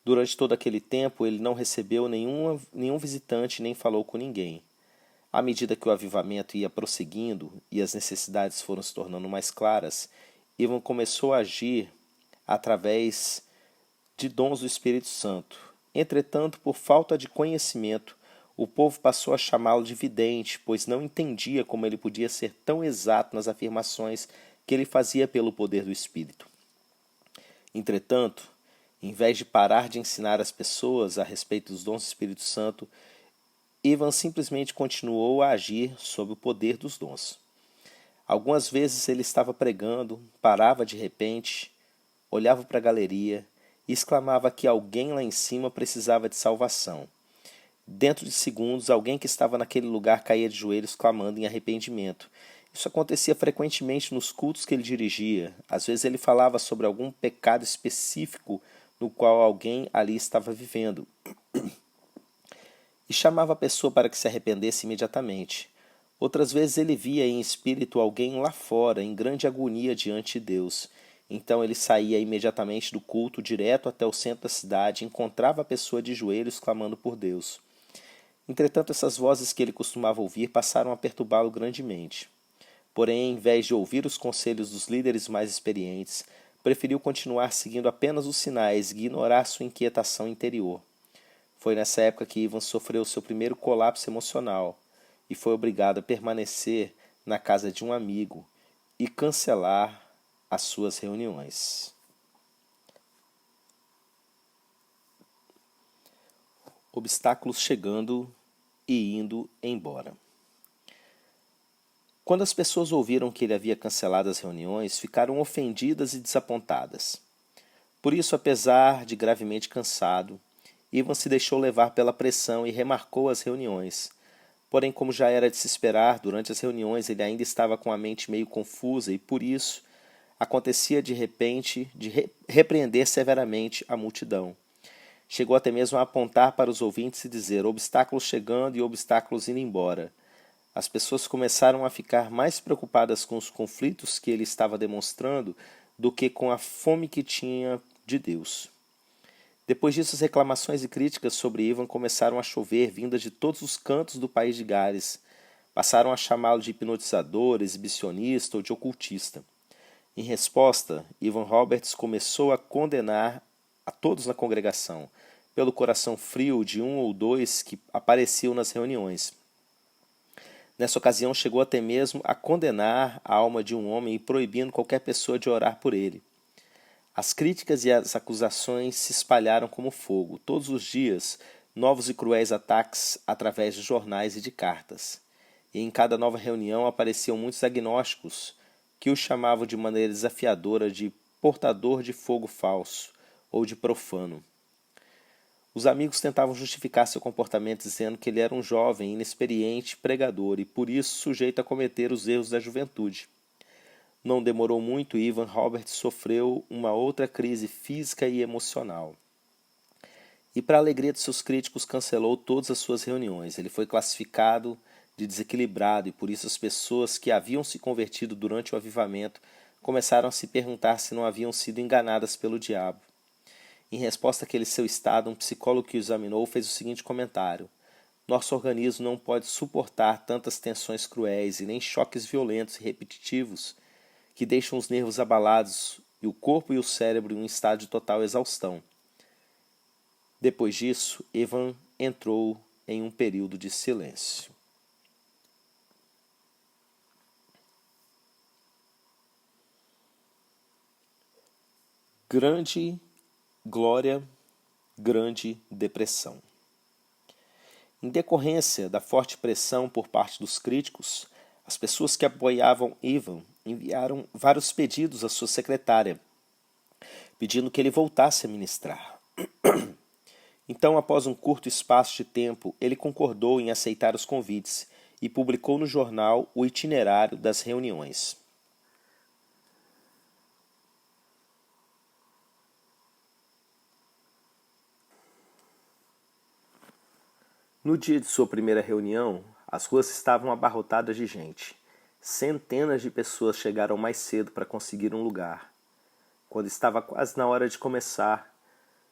Durante todo aquele tempo, ele não recebeu nenhum visitante nem falou com ninguém. À medida que o avivamento ia prosseguindo e as necessidades foram se tornando mais claras, Evan começou a agir através de dons do Espírito Santo. Entretanto, por falta de conhecimento, o povo passou a chamá-lo de vidente, pois não entendia como ele podia ser tão exato nas afirmações que ele fazia pelo poder do Espírito. Entretanto, em vez de parar de ensinar as pessoas a respeito dos dons do Espírito Santo, Evan simplesmente continuou a agir sob o poder dos dons. Algumas vezes ele estava pregando, parava de repente, olhava para a galeria e exclamava que alguém lá em cima precisava de salvação. Dentro de segundos, alguém que estava naquele lugar caía de joelhos clamando em arrependimento. Isso acontecia frequentemente nos cultos que ele dirigia. Às vezes ele falava sobre algum pecado específico no qual alguém ali estava vivendo, e chamava a pessoa para que se arrependesse imediatamente. Outras vezes ele via em espírito alguém lá fora, em grande agonia diante de Deus. Então ele saía imediatamente do culto, direto até o centro da cidade, e encontrava a pessoa de joelhos clamando por Deus. Entretanto, essas vozes que ele costumava ouvir passaram a perturbá-lo grandemente. Porém, em vez de ouvir os conselhos dos líderes mais experientes, preferiu continuar seguindo apenas os sinais e ignorar sua inquietação interior. Foi nessa época que Ivan sofreu seu primeiro colapso emocional e foi obrigado a permanecer na casa de um amigo e cancelar as suas reuniões. Obstáculos chegando e indo embora. Quando as pessoas ouviram que ele havia cancelado as reuniões, ficaram ofendidas e desapontadas. Por isso, apesar de gravemente cansado, Ivan se deixou levar pela pressão e remarcou as reuniões. Porém, como já era de se esperar, durante as reuniões ele ainda estava com a mente meio confusa e, por isso, acontecia de repente de repreender severamente a multidão. Chegou até mesmo a apontar para os ouvintes e dizer: obstáculos chegando e obstáculos indo embora. As pessoas começaram a ficar mais preocupadas com os conflitos que ele estava demonstrando do que com a fome que tinha de Deus. Depois disso, as reclamações e críticas sobre Ivan começaram a chover, vindas de todos os cantos do país de Gales. Passaram a chamá-lo de hipnotizador, exibicionista ou de ocultista. Em resposta, Ivan Roberts começou a condenar a todos na congregação, pelo coração frio de um ou dois que apareciam nas reuniões. Nessa ocasião, chegou até mesmo a condenar a alma de um homem e proibindo qualquer pessoa de orar por ele. As críticas e as acusações se espalharam como fogo. Todos os dias, novos e cruéis ataques através de jornais e de cartas. E em cada nova reunião apareciam muitos agnósticos que o chamavam de maneira desafiadora de portador de fogo falso ou de profano. Os amigos tentavam justificar seu comportamento dizendo que ele era um jovem, inexperiente pregador e por isso sujeito a cometer os erros da juventude. Não demorou muito e Ivan Roberts sofreu uma outra crise física e emocional. E, para a alegria de seus críticos, cancelou todas as suas reuniões. Ele foi classificado de desequilibrado e, por isso, as pessoas que haviam se convertido durante o avivamento começaram a se perguntar se não haviam sido enganadas pelo diabo. Em resposta àquele seu estado, um psicólogo que o examinou fez o seguinte comentário: nosso organismo não pode suportar tantas tensões cruéis e nem choques violentos e repetitivos que deixam os nervos abalados e o corpo e o cérebro em um estado de total exaustão. Depois disso, Ivan entrou em um período de silêncio. Grande glória, grande depressão. Em decorrência da forte pressão por parte dos críticos, as pessoas que apoiavam Ivan enviaram vários pedidos à sua secretária, pedindo que ele voltasse a ministrar. Então, após um curto espaço de tempo, ele concordou em aceitar os convites e publicou no jornal o itinerário das reuniões. No dia de sua primeira reunião, as ruas estavam abarrotadas de gente. Centenas de pessoas chegaram mais cedo para conseguir um lugar. Quando estava quase na hora de começar,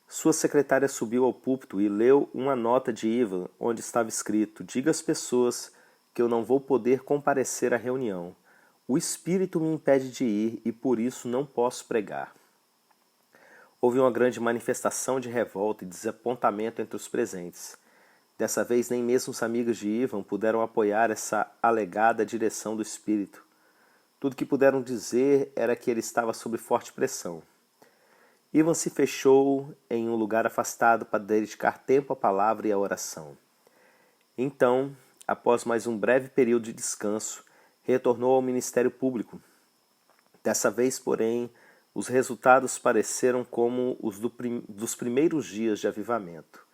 sua secretária subiu ao púlpito e leu uma nota de Ivan onde estava escrito: diga às pessoas que eu não vou poder comparecer à reunião. O espírito me impede de ir e por isso não posso pregar. Houve uma grande manifestação de revolta e desapontamento entre os presentes. Dessa vez, nem mesmo os amigos de Ivan puderam apoiar essa alegada direção do espírito. Tudo que puderam dizer era que ele estava sob forte pressão. Ivan se fechou em um lugar afastado para dedicar tempo à palavra e à oração. Então, após mais um breve período de descanso, retornou ao Ministério Público. Dessa vez, porém, os resultados pareceram como os dos primeiros dias de avivamento.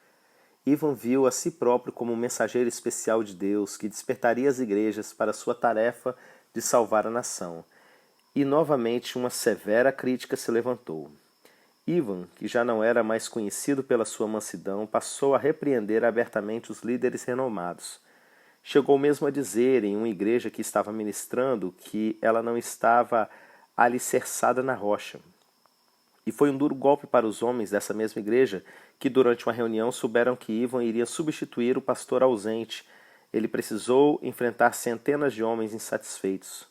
Ivan viu a si próprio como um mensageiro especial de Deus que despertaria as igrejas para sua tarefa de salvar a nação. E novamente uma severa crítica se levantou. Ivan, que já não era mais conhecido pela sua mansidão, passou a repreender abertamente os líderes renomados. Chegou mesmo a dizer em uma igreja que estava ministrando que ela não estava alicerçada na rocha. E foi um duro golpe para os homens dessa mesma igreja que durante uma reunião souberam que Ivan iria substituir o pastor ausente. Ele precisou enfrentar centenas de homens insatisfeitos.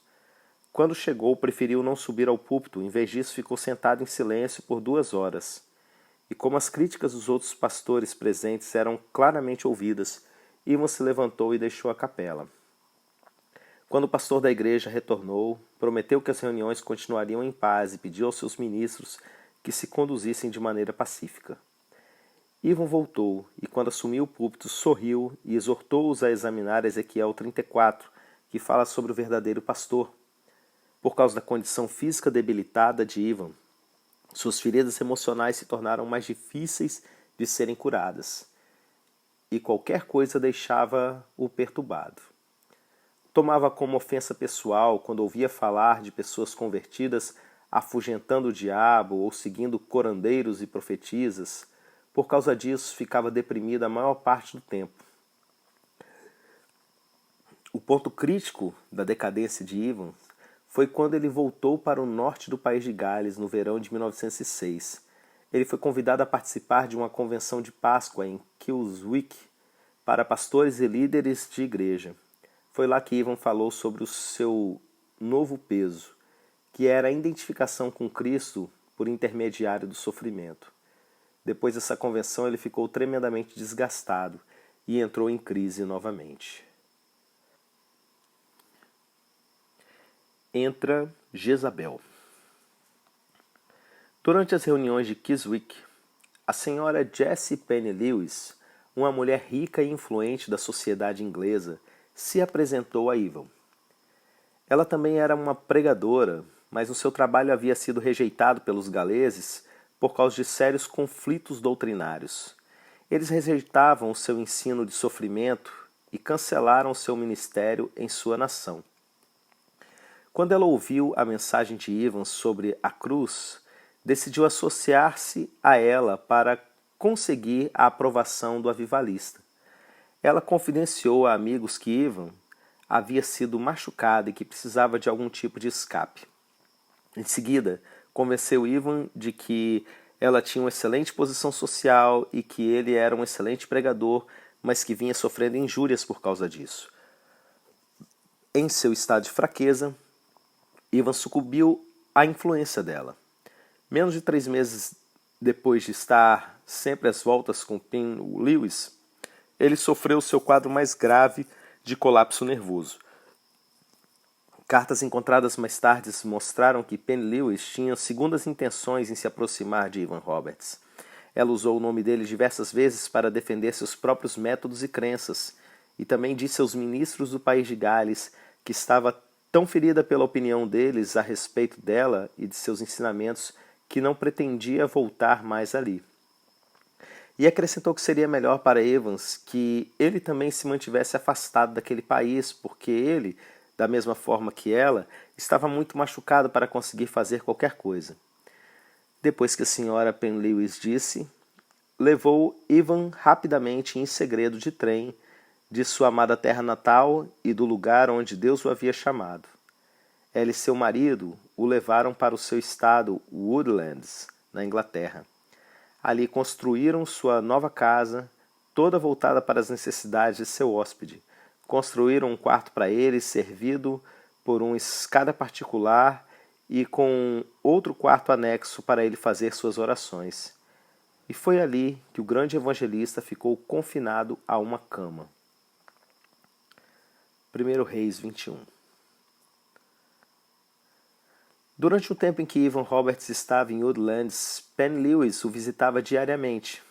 Quando chegou, preferiu não subir ao púlpito, em vez disso ficou sentado em silêncio por 2 horas. E como as críticas dos outros pastores presentes eram claramente ouvidas, Ivan se levantou e deixou a capela. Quando o pastor da igreja retornou, prometeu que as reuniões continuariam em paz e pediu aos seus ministros que se conduzissem de maneira pacífica. Ivan voltou e, quando assumiu o púlpito, sorriu e exortou-os a examinar Ezequiel 34, que fala sobre o verdadeiro pastor. Por causa da condição física debilitada de Ivan, suas feridas emocionais se tornaram mais difíceis de serem curadas, e qualquer coisa deixava-o perturbado. Tomava como ofensa pessoal quando ouvia falar de pessoas convertidas afugentando o diabo ou seguindo corandeiros e profetisas. Por causa disso, ficava deprimido a maior parte do tempo. O ponto crítico da decadência de Ivan foi quando ele voltou para o norte do país de Gales no verão de 1906. Ele foi convidado a participar de uma convenção de Páscoa em Killswick para pastores e líderes de igreja. Foi lá que Ivan falou sobre o seu novo peso, que era a identificação com Cristo por intermediário do sofrimento. Depois dessa convenção, ele ficou tremendamente desgastado e entrou em crise novamente. Entra Jezabel. Durante as reuniões de Killswick, a senhora Jessie Penny Lewis, uma mulher rica e influente da sociedade inglesa, se apresentou a Ivan. Ela também era uma pregadora, mas o seu trabalho havia sido rejeitado pelos galeses por causa de sérios conflitos doutrinários. Eles rejeitavam o seu ensino de sofrimento e cancelaram seu ministério em sua nação. Quando ela ouviu a mensagem de Ivan sobre a cruz, decidiu associar-se a ela para conseguir a aprovação do avivalista. Ela confidenciou a amigos que Ivan havia sido machucado e que precisava de algum tipo de escape. Em seguida, convenceu Ivan de que ela tinha uma excelente posição social e que ele era um excelente pregador, mas que vinha sofrendo injúrias por causa disso. Em seu estado de fraqueza, Ivan sucumbiu à influência dela. Menos de 3 meses depois de estar sempre às voltas com Penny Lewis, ele sofreu seu quadro mais grave de colapso nervoso. Cartas encontradas mais tarde mostraram que Penny Lewis tinha segundas intenções em se aproximar de Ivan Roberts. Ela usou o nome dele diversas vezes para defender seus próprios métodos e crenças, e também disse aos ministros do país de Gales que estava tão ferida pela opinião deles a respeito dela e de seus ensinamentos que não pretendia voltar mais ali. E acrescentou que seria melhor para Evans que ele também se mantivesse afastado daquele país, porque ele, da mesma forma que ela, estava muito machucado para conseguir fazer qualquer coisa. Depois que a senhora Penny Lewis disse, levou Ivan rapidamente em segredo de trem de sua amada terra natal e do lugar onde Deus o havia chamado. Ela e seu marido o levaram para o seu estado Woodlands, na Inglaterra. Ali construíram sua nova casa, toda voltada para as necessidades de seu hóspede. Construíram um quarto para ele, servido por uma escada particular e com outro quarto anexo para ele fazer suas orações. E foi ali que o grande evangelista ficou confinado a uma cama. 1 Reis 21. Durante o tempo em que Ivan Roberts estava em Woodlands, Penny Lewis o visitava diariamente.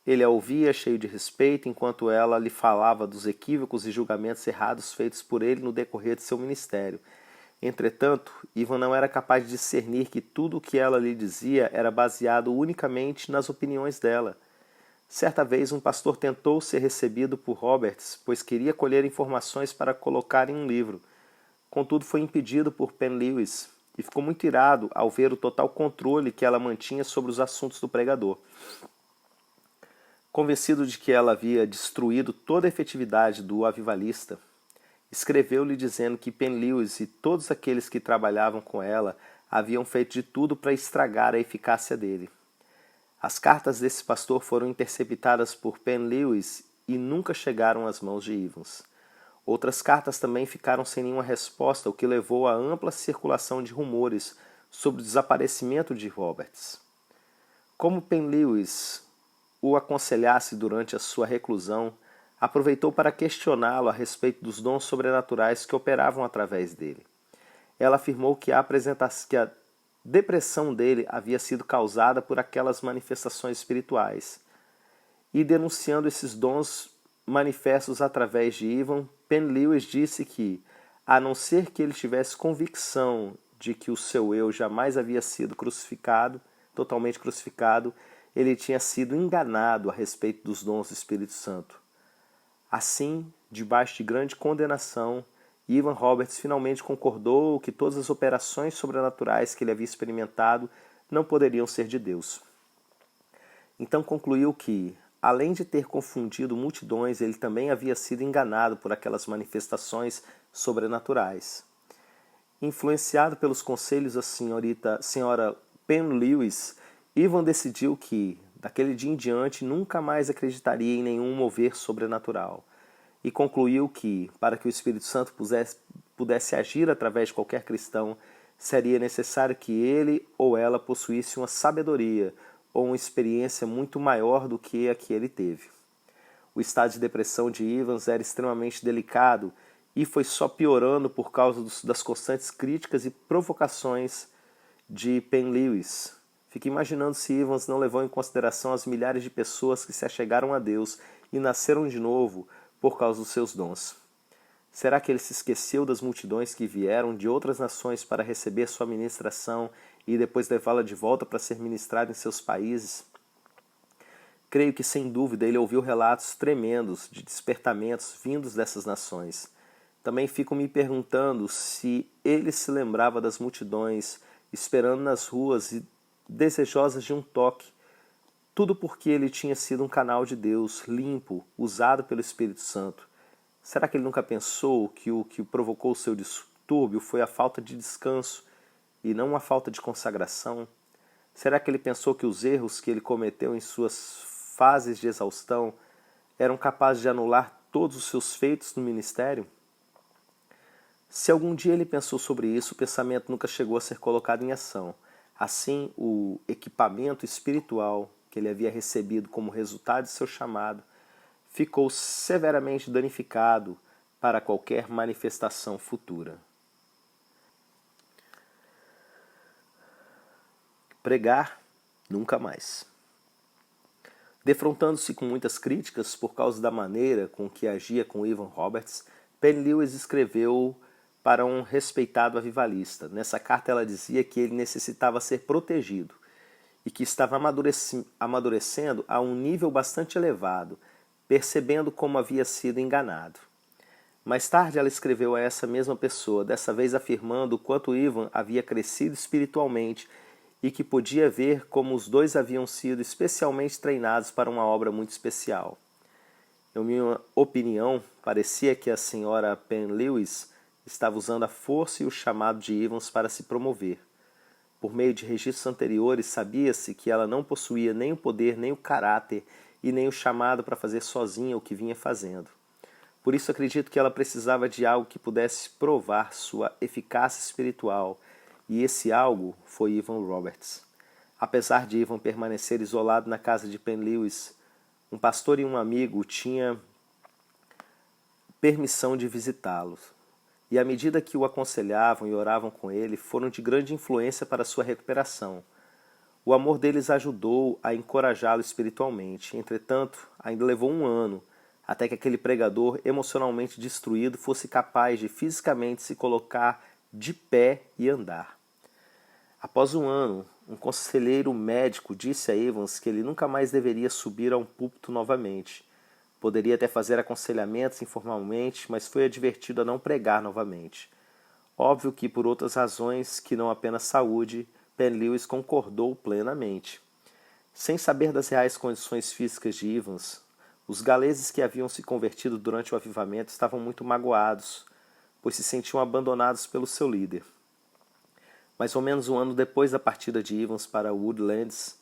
Ele a ouvia cheio de respeito enquanto ela lhe falava dos equívocos e julgamentos errados feitos por ele no decorrer de seu ministério. Entretanto, Ivan não era capaz de discernir que tudo o que ela lhe dizia era baseado unicamente nas opiniões dela. Certa vez, um pastor tentou ser recebido por Roberts, pois queria colher informações para colocar em um livro. Contudo, foi impedido por Penny Lewis e ficou muito irado ao ver o total controle que ela mantinha sobre os assuntos do pregador. Convencido de que ela havia destruído toda a efetividade do avivalista, escreveu-lhe dizendo que Penny Lewis e todos aqueles que trabalhavam com ela haviam feito de tudo para estragar a eficácia dele. As cartas desse pastor foram interceptadas por Penny Lewis e nunca chegaram às mãos de Evans. Outras cartas também ficaram sem nenhuma resposta, o que levou à ampla circulação de rumores sobre o desaparecimento de Roberts. Como Penny Lewis o aconselhasse durante a sua reclusão, aproveitou para questioná-lo a respeito dos dons sobrenaturais que operavam através dele. Ela afirmou que a depressão dele havia sido causada por aquelas manifestações espirituais. E denunciando esses dons manifestos através de Ivan, Penny Lewis disse que, a não ser que ele tivesse convicção de que o seu eu jamais havia sido crucificado, totalmente crucificado, ele tinha sido enganado a respeito dos dons do Espírito Santo. Assim, debaixo de grande condenação, Evan Roberts finalmente concordou que todas as operações sobrenaturais que ele havia experimentado não poderiam ser de Deus. Então concluiu que, além de ter confundido multidões, ele também havia sido enganado por aquelas manifestações sobrenaturais. Influenciado pelos conselhos da senhora Penn Lewis, Evan decidiu que, daquele dia em diante, nunca mais acreditaria em nenhum mover sobrenatural. E concluiu que, para que o Espírito Santo pudesse agir através de qualquer cristão, seria necessário que ele ou ela possuísse uma sabedoria ou uma experiência muito maior do que a que ele teve. O estado de depressão de Evans era extremamente delicado e foi só piorando por causa das constantes críticas e provocações de Penn Lewis. Fique imaginando se Evans não levou em consideração as milhares de pessoas que se achegaram a Deus e nasceram de novo por causa dos seus dons. Será que ele se esqueceu das multidões que vieram de outras nações para receber sua ministração e depois levá-la de volta para ser ministrada em seus países? Creio que, sem dúvida, ele ouviu relatos tremendos de despertamentos vindos dessas nações. Também fico me perguntando se ele se lembrava das multidões esperando nas ruas e desejosas de um toque, tudo porque ele tinha sido um canal de Deus, limpo, usado pelo Espírito Santo. Será que ele nunca pensou que o que provocou o seu distúrbio foi a falta de descanso e não a falta de consagração? Será que ele pensou que os erros que ele cometeu em suas fases de exaustão eram capazes de anular todos os seus feitos no ministério? Se algum dia ele pensou sobre isso, o pensamento nunca chegou a ser colocado em ação. Assim, o equipamento espiritual que ele havia recebido como resultado de seu chamado ficou severamente danificado para qualquer manifestação futura. Pregar nunca mais. Defrontando-se com muitas críticas por causa da maneira com que agia com Evan Roberts, Penn Lewis escreveu para um respeitado avivalista. Nessa carta ela dizia que ele necessitava ser protegido e que estava amadurecendo a um nível bastante elevado, percebendo como havia sido enganado. Mais tarde ela escreveu a essa mesma pessoa, dessa vez afirmando o quanto Evan havia crescido espiritualmente e que podia ver como os dois haviam sido especialmente treinados para uma obra muito especial. Em minha opinião, parecia que a senhora Penn Lewis estava usando a força e o chamado de Evans para se promover. Por meio de registros anteriores, sabia-se que ela não possuía nem o poder, nem o caráter e nem o chamado para fazer sozinha o que vinha fazendo. Por isso acredito que ela precisava de algo que pudesse provar sua eficácia espiritual, e esse algo foi Evan Roberts. Apesar de Evan permanecer isolado na casa de Penn Lewis, um pastor e um amigo tinham permissão de visitá-lo, e à medida que o aconselhavam e oravam com ele, foram de grande influência para sua recuperação. O amor deles ajudou a encorajá-lo espiritualmente. Entretanto, ainda levou 1 ano até que aquele pregador emocionalmente destruído fosse capaz de fisicamente se colocar de pé e andar. Após 1 ano, um conselheiro médico disse a Evans que ele nunca mais deveria subir a um púlpito novamente. Poderia até fazer aconselhamentos informalmente, mas foi advertido a não pregar novamente. Óbvio que, por outras razões que não apenas saúde, Penn Lewis concordou plenamente. Sem saber das reais condições físicas de Evans, os galeses que haviam se convertido durante o avivamento estavam muito magoados, pois se sentiam abandonados pelo seu líder. Mais ou menos 1 ano depois da partida de Evans para Woodlands,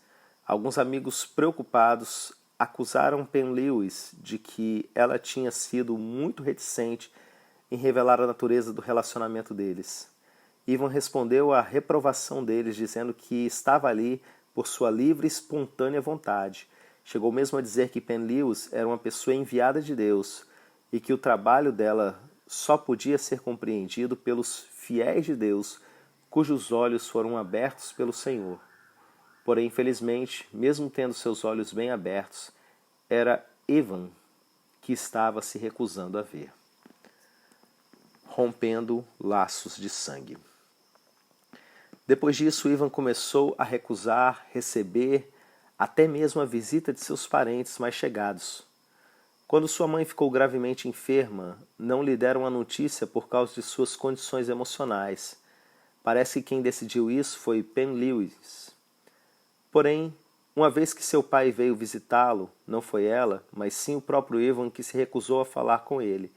alguns amigos preocupados acusaram Penn Lewis de que ela tinha sido muito reticente em revelar a natureza do relacionamento deles. Evan respondeu à reprovação deles dizendo que estava ali por sua livre e espontânea vontade. Chegou mesmo a dizer que Penn Lewis era uma pessoa enviada de Deus e que o trabalho dela só podia ser compreendido pelos fiéis de Deus, cujos olhos foram abertos pelo Senhor. Porém, infelizmente, mesmo tendo seus olhos bem abertos, era Evan que estava se recusando a ver. Rompendo laços de sangue. Depois disso, Evan começou a recusar receber até mesmo a visita de seus parentes mais chegados. Quando sua mãe ficou gravemente enferma, não lhe deram a notícia por causa de suas condições emocionais. Parece que quem decidiu isso foi Penn Lewis. Porém, uma vez que seu pai veio visitá-lo, não foi ela, mas sim o próprio Evan que se recusou a falar com ele.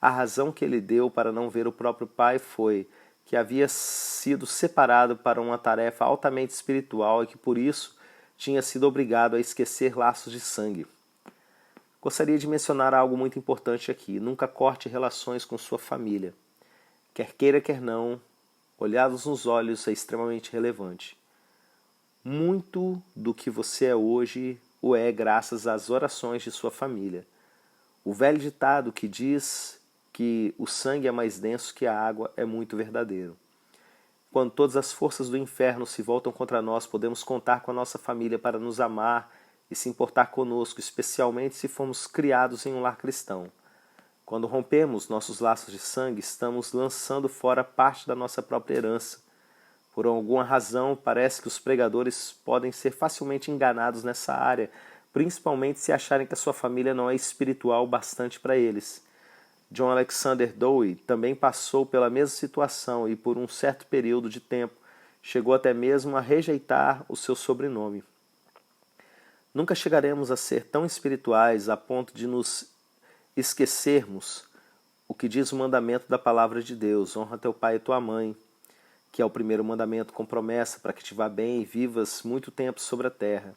A razão que ele deu para não ver o próprio pai foi que havia sido separado para uma tarefa altamente espiritual e que por isso tinha sido obrigado a esquecer laços de sangue. Gostaria de mencionar algo muito importante aqui. Nunca corte relações com sua família. Quer queira, quer não, olhados nos olhos é extremamente relevante. Muito do que você é hoje o é graças às orações de sua família. O velho ditado que diz que o sangue é mais denso que a água é muito verdadeiro. Quando todas as forças do inferno se voltam contra nós, podemos contar com a nossa família para nos amar e se importar conosco, especialmente se formos criados em um lar cristão. Quando rompemos nossos laços de sangue, estamos lançando fora parte da nossa própria herança. Por alguma razão, parece que os pregadores podem ser facilmente enganados nessa área, principalmente se acharem que a sua família não é espiritual bastante para eles. John Alexander Dowie também passou pela mesma situação e, por um certo período de tempo, chegou até mesmo a rejeitar o seu sobrenome. Nunca chegaremos a ser tão espirituais a ponto de nos esquecermos o que diz o mandamento da palavra de Deus: honra teu pai e tua mãe, que é o primeiro mandamento com promessa para que te vá bem e vivas muito tempo sobre a terra.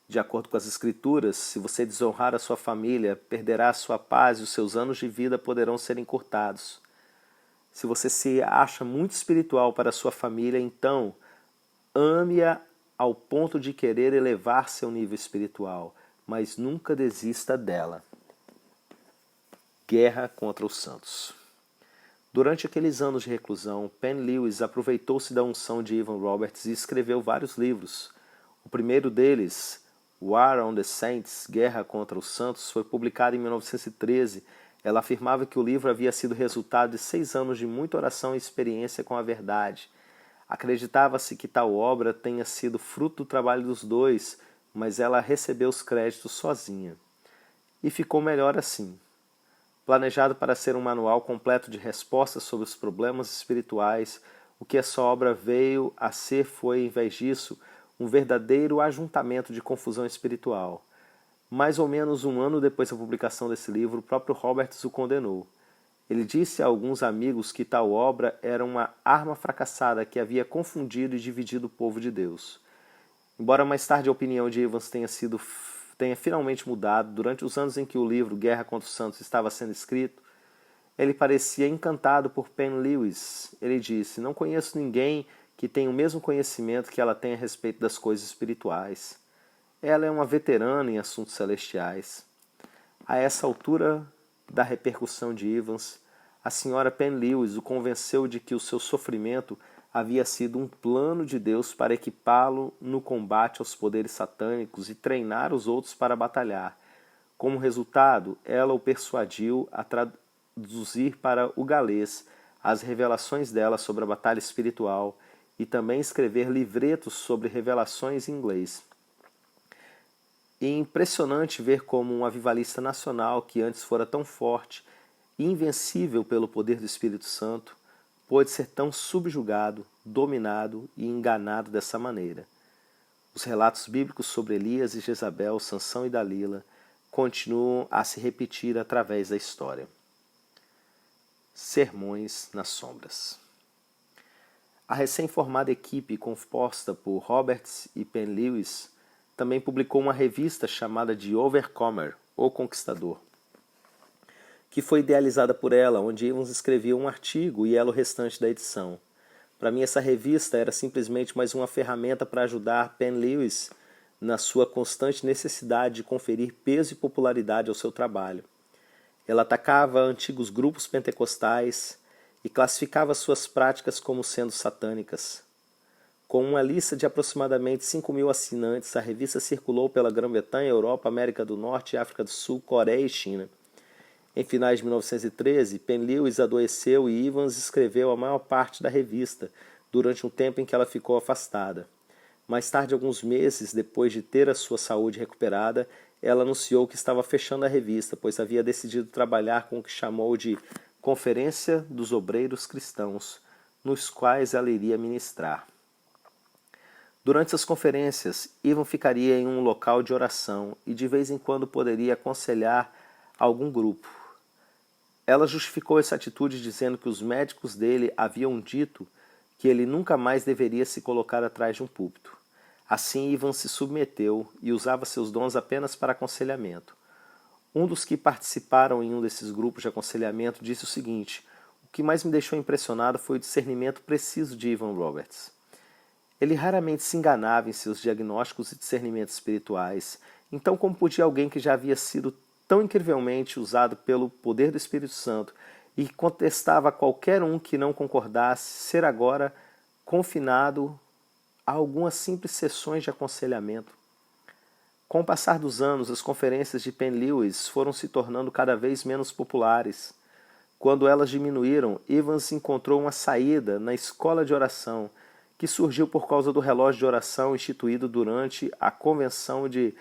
De acordo com as Escrituras, se você desonrar a sua família, perderá a sua paz e os seus anos de vida poderão ser encurtados. Se você se acha muito espiritual para a sua família, então ame-a ao ponto de querer elevar seu nível espiritual, mas nunca desista dela. Guerra contra os santos. Durante aqueles anos de reclusão, Penn Lewis aproveitou-se da unção de Evan Roberts e escreveu vários livros. O primeiro deles, War on the Saints, Guerra contra os Santos, foi publicado em 1913. Ela afirmava que o livro havia sido resultado de 6 anos de muita oração e experiência com a verdade. Acreditava-se que tal obra tenha sido fruto do trabalho dos dois, mas ela recebeu os créditos sozinha. E ficou melhor assim. Planejado para ser um manual completo de respostas sobre os problemas espirituais, o que essa obra veio a ser foi, em vez disso, um verdadeiro ajuntamento de confusão espiritual. Mais ou menos um ano depois da publicação desse livro, o próprio Roberts o condenou. Ele disse a alguns amigos que tal obra era uma arma fracassada que havia confundido e dividido o povo de Deus. Embora mais tarde a opinião de Evans tenha finalmente mudado, durante os anos em que o livro Guerra contra os Santos estava sendo escrito, ele parecia encantado por Penn Lewis. Ele disse: não conheço ninguém que tenha o mesmo conhecimento que ela tem a respeito das coisas espirituais. Ela é uma veterana em assuntos celestiais. A essa altura da repercussão de Evans, a senhora Penn Lewis o convenceu de que o seu sofrimento havia sido um plano de Deus para equipá-lo no combate aos poderes satânicos e treinar os outros para batalhar. Como resultado, ela o persuadiu a traduzir para o galês as revelações dela sobre a batalha espiritual e também escrever livretos sobre revelações em inglês. E é impressionante ver como um avivalista nacional que antes fora tão forte e invencível pelo poder do Espírito Santo pôde ser tão subjugado, dominado e enganado dessa maneira. Os relatos bíblicos sobre Elias e Jezabel, Sansão e Dalila continuam a se repetir através da história. Sermões nas sombras. A recém-formada equipe composta por Roberts e Penn Lewis também publicou uma revista chamada The Overcomer, O Conquistador, que foi idealizada por ela, onde Evans escrevia um artigo e ela o restante da edição. Para mim, essa revista era simplesmente mais uma ferramenta para ajudar Penn Lewis na sua constante necessidade de conferir peso e popularidade ao seu trabalho. Ela atacava antigos grupos pentecostais e classificava suas práticas como sendo satânicas. Com uma lista de aproximadamente 5.000 assinantes, a revista circulou pela Grã-Bretanha, Europa, América do Norte, África do Sul, Coreia e China. Em finais de 1913, Penn Lewis adoeceu e Evans escreveu a maior parte da revista, durante um tempo em que ela ficou afastada. Mais tarde, alguns meses depois de ter a sua saúde recuperada, ela anunciou que estava fechando a revista, pois havia decidido trabalhar com o que chamou de Conferência dos Obreiros Cristãos, nos quais ela iria ministrar. Durante as conferências, Ivan ficaria em um local de oração e de vez em quando poderia aconselhar algum grupo. Ela justificou essa atitude dizendo que os médicos dele haviam dito que ele nunca mais deveria se colocar atrás de um púlpito. Assim, Ivan se submeteu e usava seus dons apenas para aconselhamento. Um dos que participaram em um desses grupos de aconselhamento disse o seguinte: o que mais me deixou impressionado foi o discernimento preciso de Evan Roberts. Ele raramente se enganava em seus diagnósticos e discernimentos espirituais, então como podia alguém que já havia sido tão incrivelmente usado pelo poder do Espírito Santo e que contestava qualquer um que não concordasse ser agora confinado a algumas simples sessões de aconselhamento? Com o passar dos anos, as conferências de Penn Lewis foram se tornando cada vez menos populares. Quando elas diminuíram, Evans encontrou uma saída na escola de oração, que surgiu por causa do relógio de oração instituído durante a Convenção de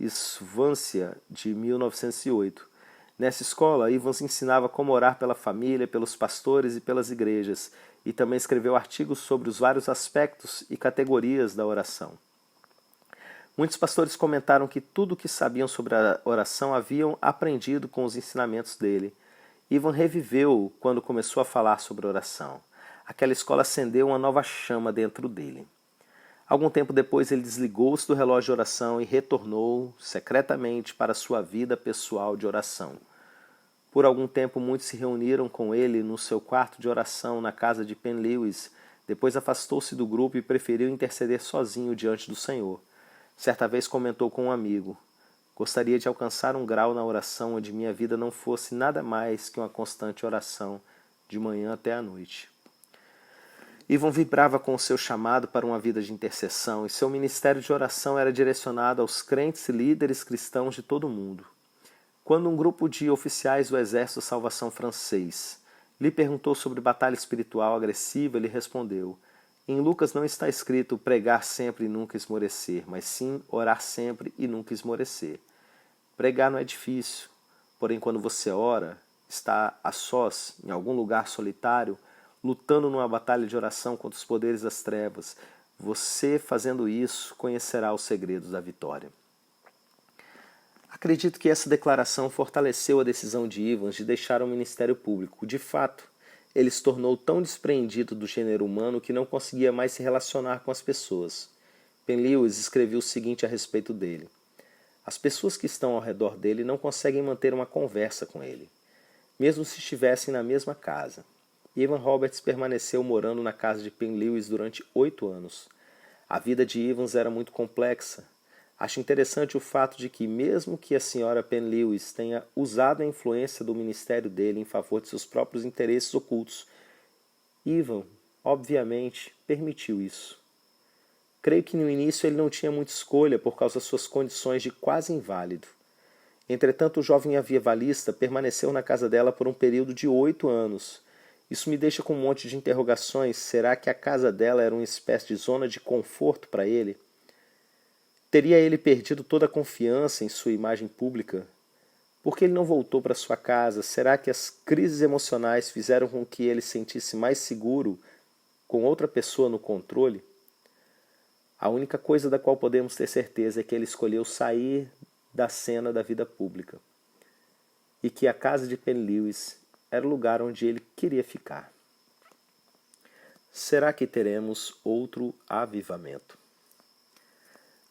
Swansea de 1908. Nessa escola, Evans ensinava como orar pela família, pelos pastores e pelas igrejas, e também escreveu artigos sobre os vários aspectos e categorias da oração. Muitos pastores comentaram que tudo o que sabiam sobre a oração haviam aprendido com os ensinamentos dele. Ivan reviveu quando começou a falar sobre oração. Aquela escola acendeu uma nova chama dentro dele. Algum tempo depois ele desligou-se do relógio de oração e retornou secretamente para sua vida pessoal de oração. Por algum tempo muitos se reuniram com ele no seu quarto de oração na casa de Penn Lewis. Depois afastou-se do grupo e preferiu interceder sozinho diante do Senhor. Certa vez comentou com um amigo: gostaria de alcançar um grau na oração onde minha vida não fosse nada mais que uma constante oração, de manhã até à noite. Ivan vibrava com o seu chamado para uma vida de intercessão e seu ministério de oração era direcionado aos crentes e líderes cristãos de todo o mundo. Quando um grupo de oficiais do Exército de Salvação francês lhe perguntou sobre batalha espiritual agressiva, ele respondeu: em Lucas não está escrito pregar sempre e nunca esmorecer, mas sim orar sempre e nunca esmorecer. Pregar não é difícil, porém quando você ora, está a sós, em algum lugar solitário, lutando numa batalha de oração contra os poderes das trevas, você fazendo isso conhecerá os segredos da vitória. Acredito que essa declaração fortaleceu a decisão de Evans de deixar o ministério público. De fato, ele se tornou tão despreendido do gênero humano que não conseguia mais se relacionar com as pessoas. Penn Lewis escreveu o seguinte a respeito dele: as pessoas que estão ao redor dele não conseguem manter uma conversa com ele, mesmo se estivessem na mesma casa. Evan Roberts permaneceu morando na casa de Penn Lewis durante 8 anos. A vida de Evans era muito complexa. Acho interessante o fato de que, mesmo que a senhora Penn Lewis tenha usado a influência do ministério dele em favor de seus próprios interesses ocultos, Evan, obviamente, permitiu isso. Creio que no início ele não tinha muita escolha por causa das suas condições de quase inválido. Entretanto, o jovem avivalista permaneceu na casa dela por um período de 8 anos. Isso me deixa com um monte de interrogações. Será que a casa dela era uma espécie de zona de conforto para ele? Teria ele perdido toda a confiança em sua imagem pública? Por que ele não voltou para sua casa? Será que as crises emocionais fizeram com que ele se sentisse mais seguro com outra pessoa no controle? A única coisa da qual podemos ter certeza é que ele escolheu sair da cena da vida pública e que a casa de Penn Lewis era o lugar onde ele queria ficar. Será que teremos outro avivamento?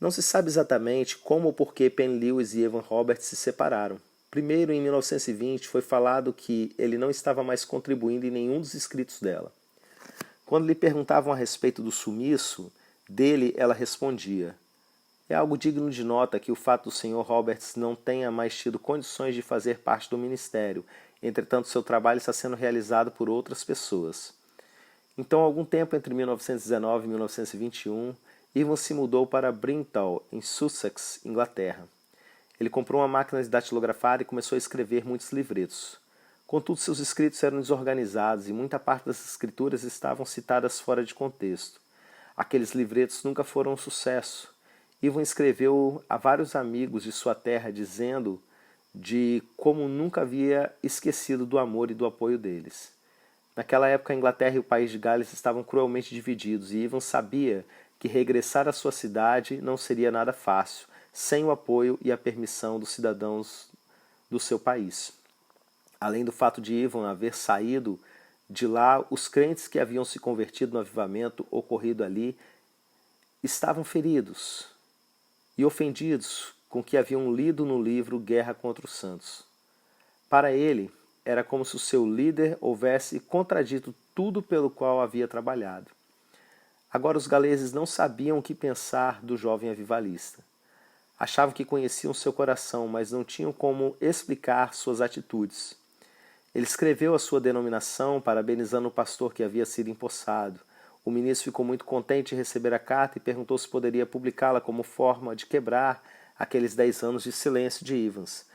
Não se sabe exatamente como ou por que Penn Lewis e Evan Roberts se separaram. Primeiro, em 1920, foi falado que ele não estava mais contribuindo em nenhum dos escritos dela. Quando lhe perguntavam a respeito do sumiço dele, ela respondia: é algo digno de nota que o fato do Sr. Roberts não tenha mais tido condições de fazer parte do ministério. Entretanto, seu trabalho está sendo realizado por outras pessoas. Então, algum tempo entre 1919 e 1921, Evans se mudou para Brintall, em Sussex, Inglaterra. Ele comprou uma máquina de datilografar e começou a escrever muitos livretos. Contudo, seus escritos eram desorganizados e muita parte das escrituras estavam citadas fora de contexto. Aqueles livretos nunca foram um sucesso. Ivan escreveu a vários amigos de sua terra dizendo de como nunca havia esquecido do amor e do apoio deles. Naquela época, a Inglaterra e o país de Gales estavam cruelmente divididos e Ivan sabia que regressar à sua cidade não seria nada fácil, sem o apoio e a permissão dos cidadãos do seu país. Além do fato de Ivan haver saído de lá, os crentes que haviam se convertido no avivamento ocorrido ali estavam feridos e ofendidos com o que haviam lido no livro Guerra contra os Santos. Para ele, era como se o seu líder houvesse contradito tudo pelo qual havia trabalhado. Agora os galeses não sabiam o que pensar do jovem avivalista. Achavam que conheciam seu coração, mas não tinham como explicar suas atitudes. Ele escreveu a sua denominação, parabenizando o pastor que havia sido empossado. O ministro ficou muito contente em receber a carta e perguntou se poderia publicá-la como forma de quebrar aqueles 10 anos de silêncio de Evans.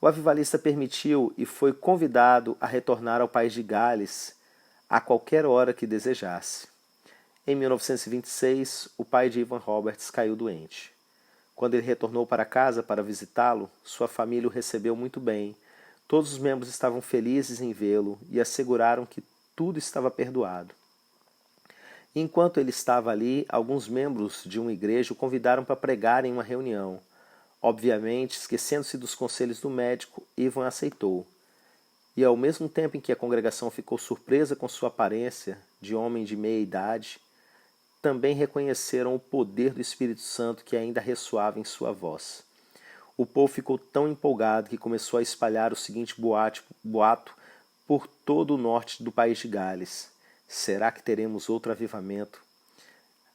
O avivalista permitiu e foi convidado a retornar ao país de Gales a qualquer hora que desejasse. Em 1926, o pai de Evan Roberts caiu doente. Quando ele retornou para casa para visitá-lo, sua família o recebeu muito bem. Todos os membros estavam felizes em vê-lo e asseguraram que tudo estava perdoado. Enquanto ele estava ali, alguns membros de uma igreja o convidaram para pregar em uma reunião. Obviamente, esquecendo-se dos conselhos do médico, Ivan aceitou. E ao mesmo tempo em que a congregação ficou surpresa com sua aparência de homem de meia idade, também reconheceram o poder do Espírito Santo que ainda ressoava em sua voz. O povo ficou tão empolgado que começou a espalhar o seguinte boato por todo o norte do país de Gales. Será que teremos outro avivamento?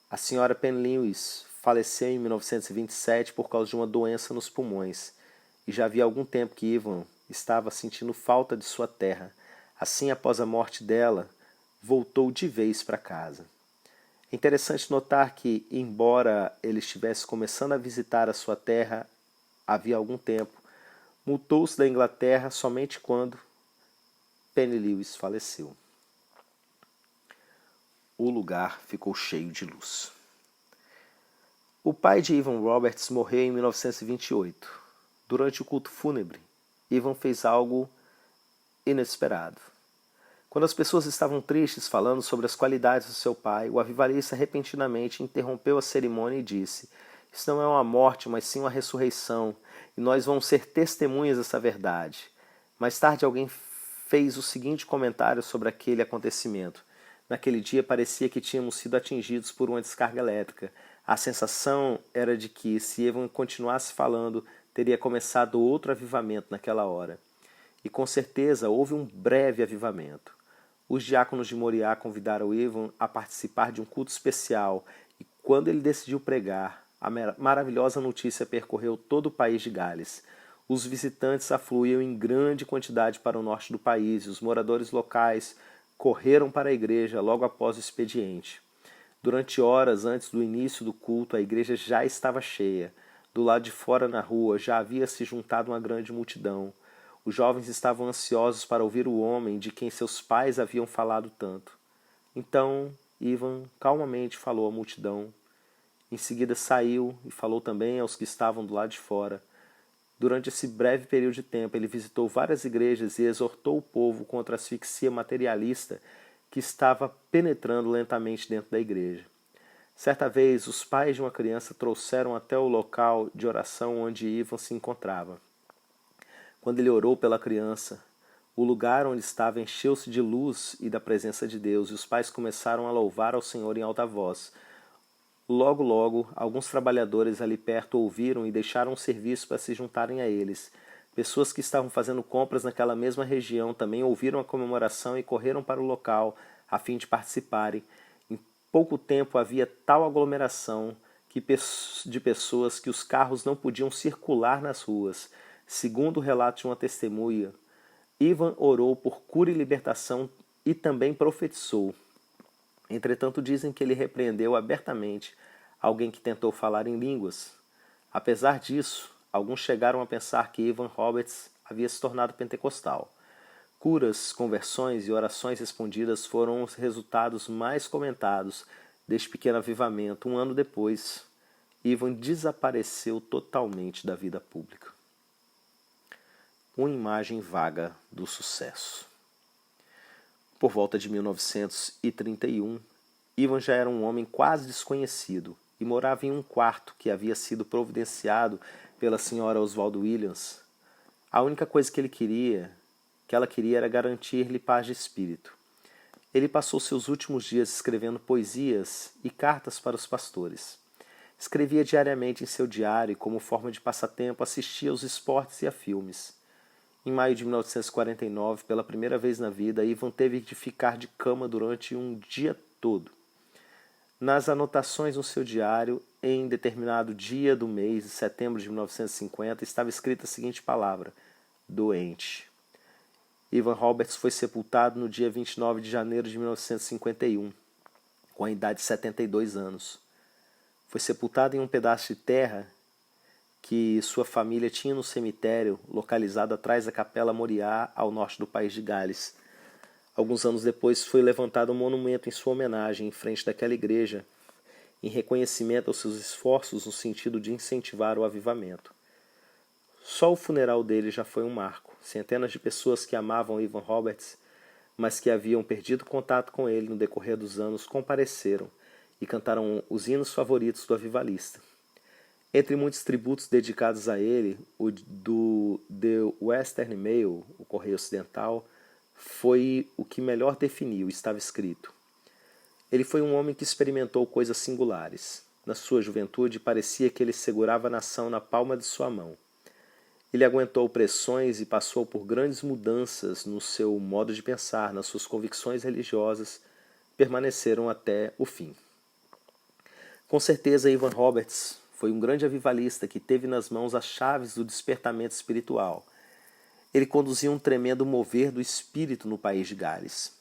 A senhora Penn Lewis faleceu em 1927 por causa de uma doença nos pulmões, e já havia algum tempo que Ivan estava sentindo falta de sua terra. Assim, após a morte dela, voltou de vez para casa. É interessante notar que, embora ele estivesse começando a visitar a sua terra havia algum tempo, mudou-se da Inglaterra somente quando Penn Lewis faleceu. O lugar ficou cheio de luz. O pai de Evan Roberts morreu em 1928. Durante o culto fúnebre, Evan fez algo inesperado. Quando as pessoas estavam tristes falando sobre as qualidades do seu pai, o avivalista repentinamente interrompeu a cerimônia e disse: "Isso não é uma morte, mas sim uma ressurreição, e nós vamos ser testemunhas dessa verdade." Mais tarde, alguém fez o seguinte comentário sobre aquele acontecimento: "Naquele dia parecia que tínhamos sido atingidos por uma descarga elétrica. A sensação era de que, se Evan continuasse falando, teria começado outro avivamento naquela hora." E com certeza houve um breve avivamento. Os diáconos de Moriá convidaram Evan a participar de um culto especial, e quando ele decidiu pregar, a maravilhosa notícia percorreu todo o país de Gales. Os visitantes afluíam em grande quantidade para o norte do país e os moradores locais correram para a igreja logo após o expediente. Durante horas antes do início do culto, a igreja já estava cheia. Do lado de fora, na rua, já havia se juntado uma grande multidão. Os jovens estavam ansiosos para ouvir o homem de quem seus pais haviam falado tanto. Então, Ivan calmamente falou à multidão. Em seguida saiu e falou também aos que estavam do lado de fora. Durante esse breve período de tempo, ele visitou várias igrejas e exortou o povo contra a asfixia materialista que estava penetrando lentamente dentro da igreja. Certa vez, os pais de uma criança trouxeram até o local de oração onde Ivan se encontrava. Quando ele orou pela criança, o lugar onde estava encheu-se de luz e da presença de Deus, e os pais começaram a louvar ao Senhor em alta voz. Logo, logo, alguns trabalhadores ali perto ouviram e deixaram o serviço para se juntarem a eles. Pessoas que estavam fazendo compras naquela mesma região também ouviram a comemoração e correram para o local a fim de participarem. Em pouco tempo havia tal aglomeração de pessoas que os carros não podiam circular nas ruas. Segundo o relato de uma testemunha, Ivan orou por cura e libertação e também profetizou. Entretanto, dizem que ele repreendeu abertamente alguém que tentou falar em línguas. Apesar disso, alguns chegaram a pensar que Evan Roberts havia se tornado pentecostal. Curas, conversões e orações respondidas foram os resultados mais comentados, deste pequeno avivamento, um ano depois, Ivan desapareceu totalmente da vida pública. Uma imagem vaga do sucesso. Por volta de 1931, Ivan já era um homem quase desconhecido e morava em um quarto que havia sido providenciado pela senhora Oswald Williams. A única coisa que ela queria era garantir-lhe paz de espírito. Ele passou seus últimos dias escrevendo poesias e cartas para os pastores. Escrevia diariamente em seu diário e, como forma de passatempo, assistia aos esportes e a filmes. Em maio de 1949, pela primeira vez na vida, Ivan teve de ficar de cama durante um dia todo. Nas anotações no seu diário, em determinado dia do mês de setembro de 1950, estava escrita a seguinte palavra: doente. Ivan Roberts foi sepultado no dia 29 de janeiro de 1951, com a idade de 72 anos. Foi sepultado em um pedaço de terra que sua família tinha no cemitério, localizado atrás da Capela Moriá, ao norte do país de Gales. Alguns anos depois foi levantado um monumento em sua homenagem em frente daquela igreja, em reconhecimento aos seus esforços no sentido de incentivar o avivamento. Só o funeral dele já foi um marco. Centenas de pessoas que amavam Ivan Roberts, mas que haviam perdido contato com ele no decorrer dos anos, compareceram e cantaram os hinos favoritos do avivalista. Entre muitos tributos dedicados a ele, o do The Western Mail, o Correio Ocidental, foi o que melhor definiu. Estava escrito: ele foi um homem que experimentou coisas singulares. Na sua juventude, parecia que ele segurava a nação na palma de sua mão. Ele aguentou pressões e passou por grandes mudanças no seu modo de pensar, nas suas convicções religiosas, permaneceram até o fim. Com certeza, Ivan Roberts foi um grande avivalista que teve nas mãos as chaves do despertamento espiritual. Ele conduzia um tremendo mover do espírito no país de Gales.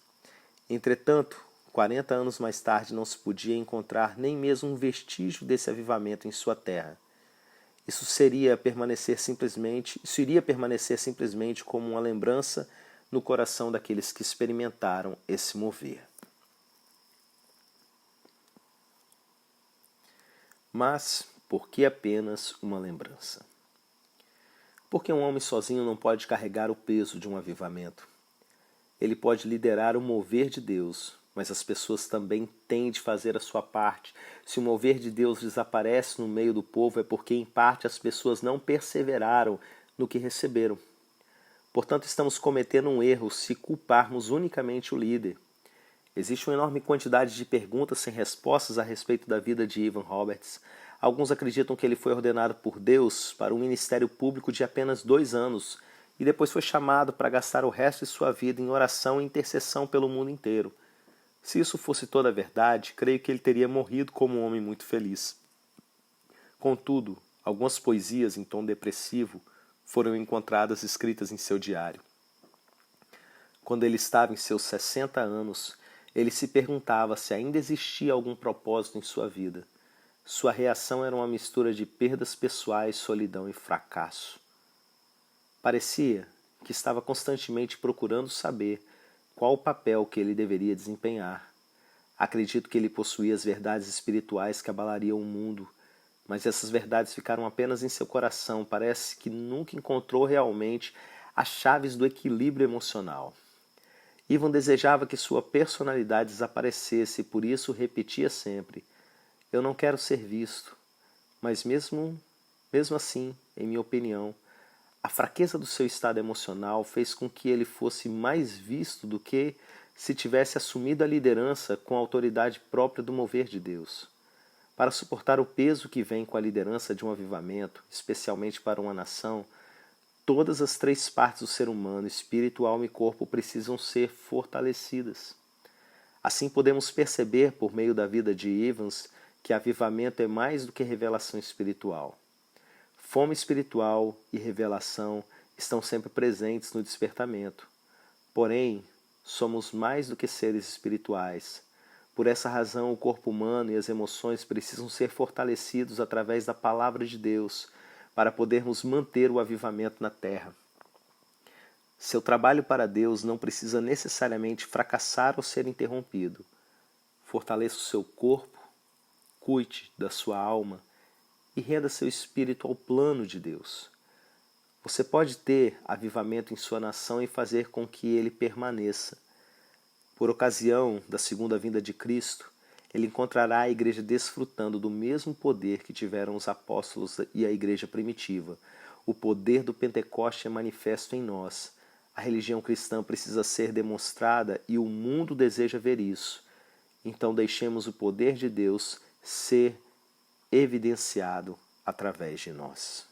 Entretanto, 40 anos mais tarde não se podia encontrar nem mesmo um vestígio desse avivamento em sua terra. Isso iria permanecer simplesmente como uma lembrança no coração daqueles que experimentaram esse mover. Mas por que apenas uma lembrança? Porque um homem sozinho não pode carregar o peso de um avivamento. Ele pode liderar o mover de Deus, mas as pessoas também têm de fazer a sua parte. Se o mover de Deus desaparece no meio do povo, é porque, em parte, as pessoas não perseveraram no que receberam. Portanto, estamos cometendo um erro se culparmos unicamente o líder. Existe uma enorme quantidade de perguntas sem respostas a respeito da vida de Ivan Roberts. Alguns acreditam que ele foi ordenado por Deus para um ministério público de apenas 2 anos e depois foi chamado para gastar o resto de sua vida em oração e intercessão pelo mundo inteiro. Se isso fosse toda a verdade, creio que ele teria morrido como um homem muito feliz. Contudo, algumas poesias em tom depressivo foram encontradas escritas em seu diário. Quando ele estava em seus 60 anos, ele se perguntava se ainda existia algum propósito em sua vida. Sua reação era uma mistura de perdas pessoais, solidão e fracasso. Parecia que estava constantemente procurando saber qual o papel que ele deveria desempenhar. Acredito que ele possuía as verdades espirituais que abalariam o mundo, mas essas verdades ficaram apenas em seu coração. Parece que nunca encontrou realmente as chaves do equilíbrio emocional. Ivan desejava que sua personalidade desaparecesse e por isso repetia sempre: eu não quero ser visto. Mas mesmo assim, em minha opinião, a fraqueza do seu estado emocional fez com que ele fosse mais visto do que se tivesse assumido a liderança com a autoridade própria do mover de Deus. Para suportar o peso que vem com a liderança de um avivamento, especialmente para uma nação, todas as 3 partes do ser humano, espírito, alma e corpo, precisam ser fortalecidas. Assim podemos perceber, por meio da vida de Evans, que avivamento é mais do que revelação espiritual. Fome espiritual e revelação estão sempre presentes no despertamento. Porém, somos mais do que seres espirituais. Por essa razão, o corpo humano e as emoções precisam ser fortalecidos através da palavra de Deus para podermos manter o avivamento na terra. Seu trabalho para Deus não precisa necessariamente fracassar ou ser interrompido. Fortaleça o seu corpo cuide da sua alma e renda seu espírito ao plano de Deus. Você pode ter avivamento em sua nação e fazer com que ele permaneça. Por ocasião da segunda vinda de Cristo, ele encontrará a igreja desfrutando do mesmo poder que tiveram os apóstolos e a igreja primitiva. O poder do Pentecoste é manifesto em nós. A religião cristã precisa ser demonstrada e o mundo deseja ver isso. Então deixemos o poder de Deus ser evidenciado através de nós.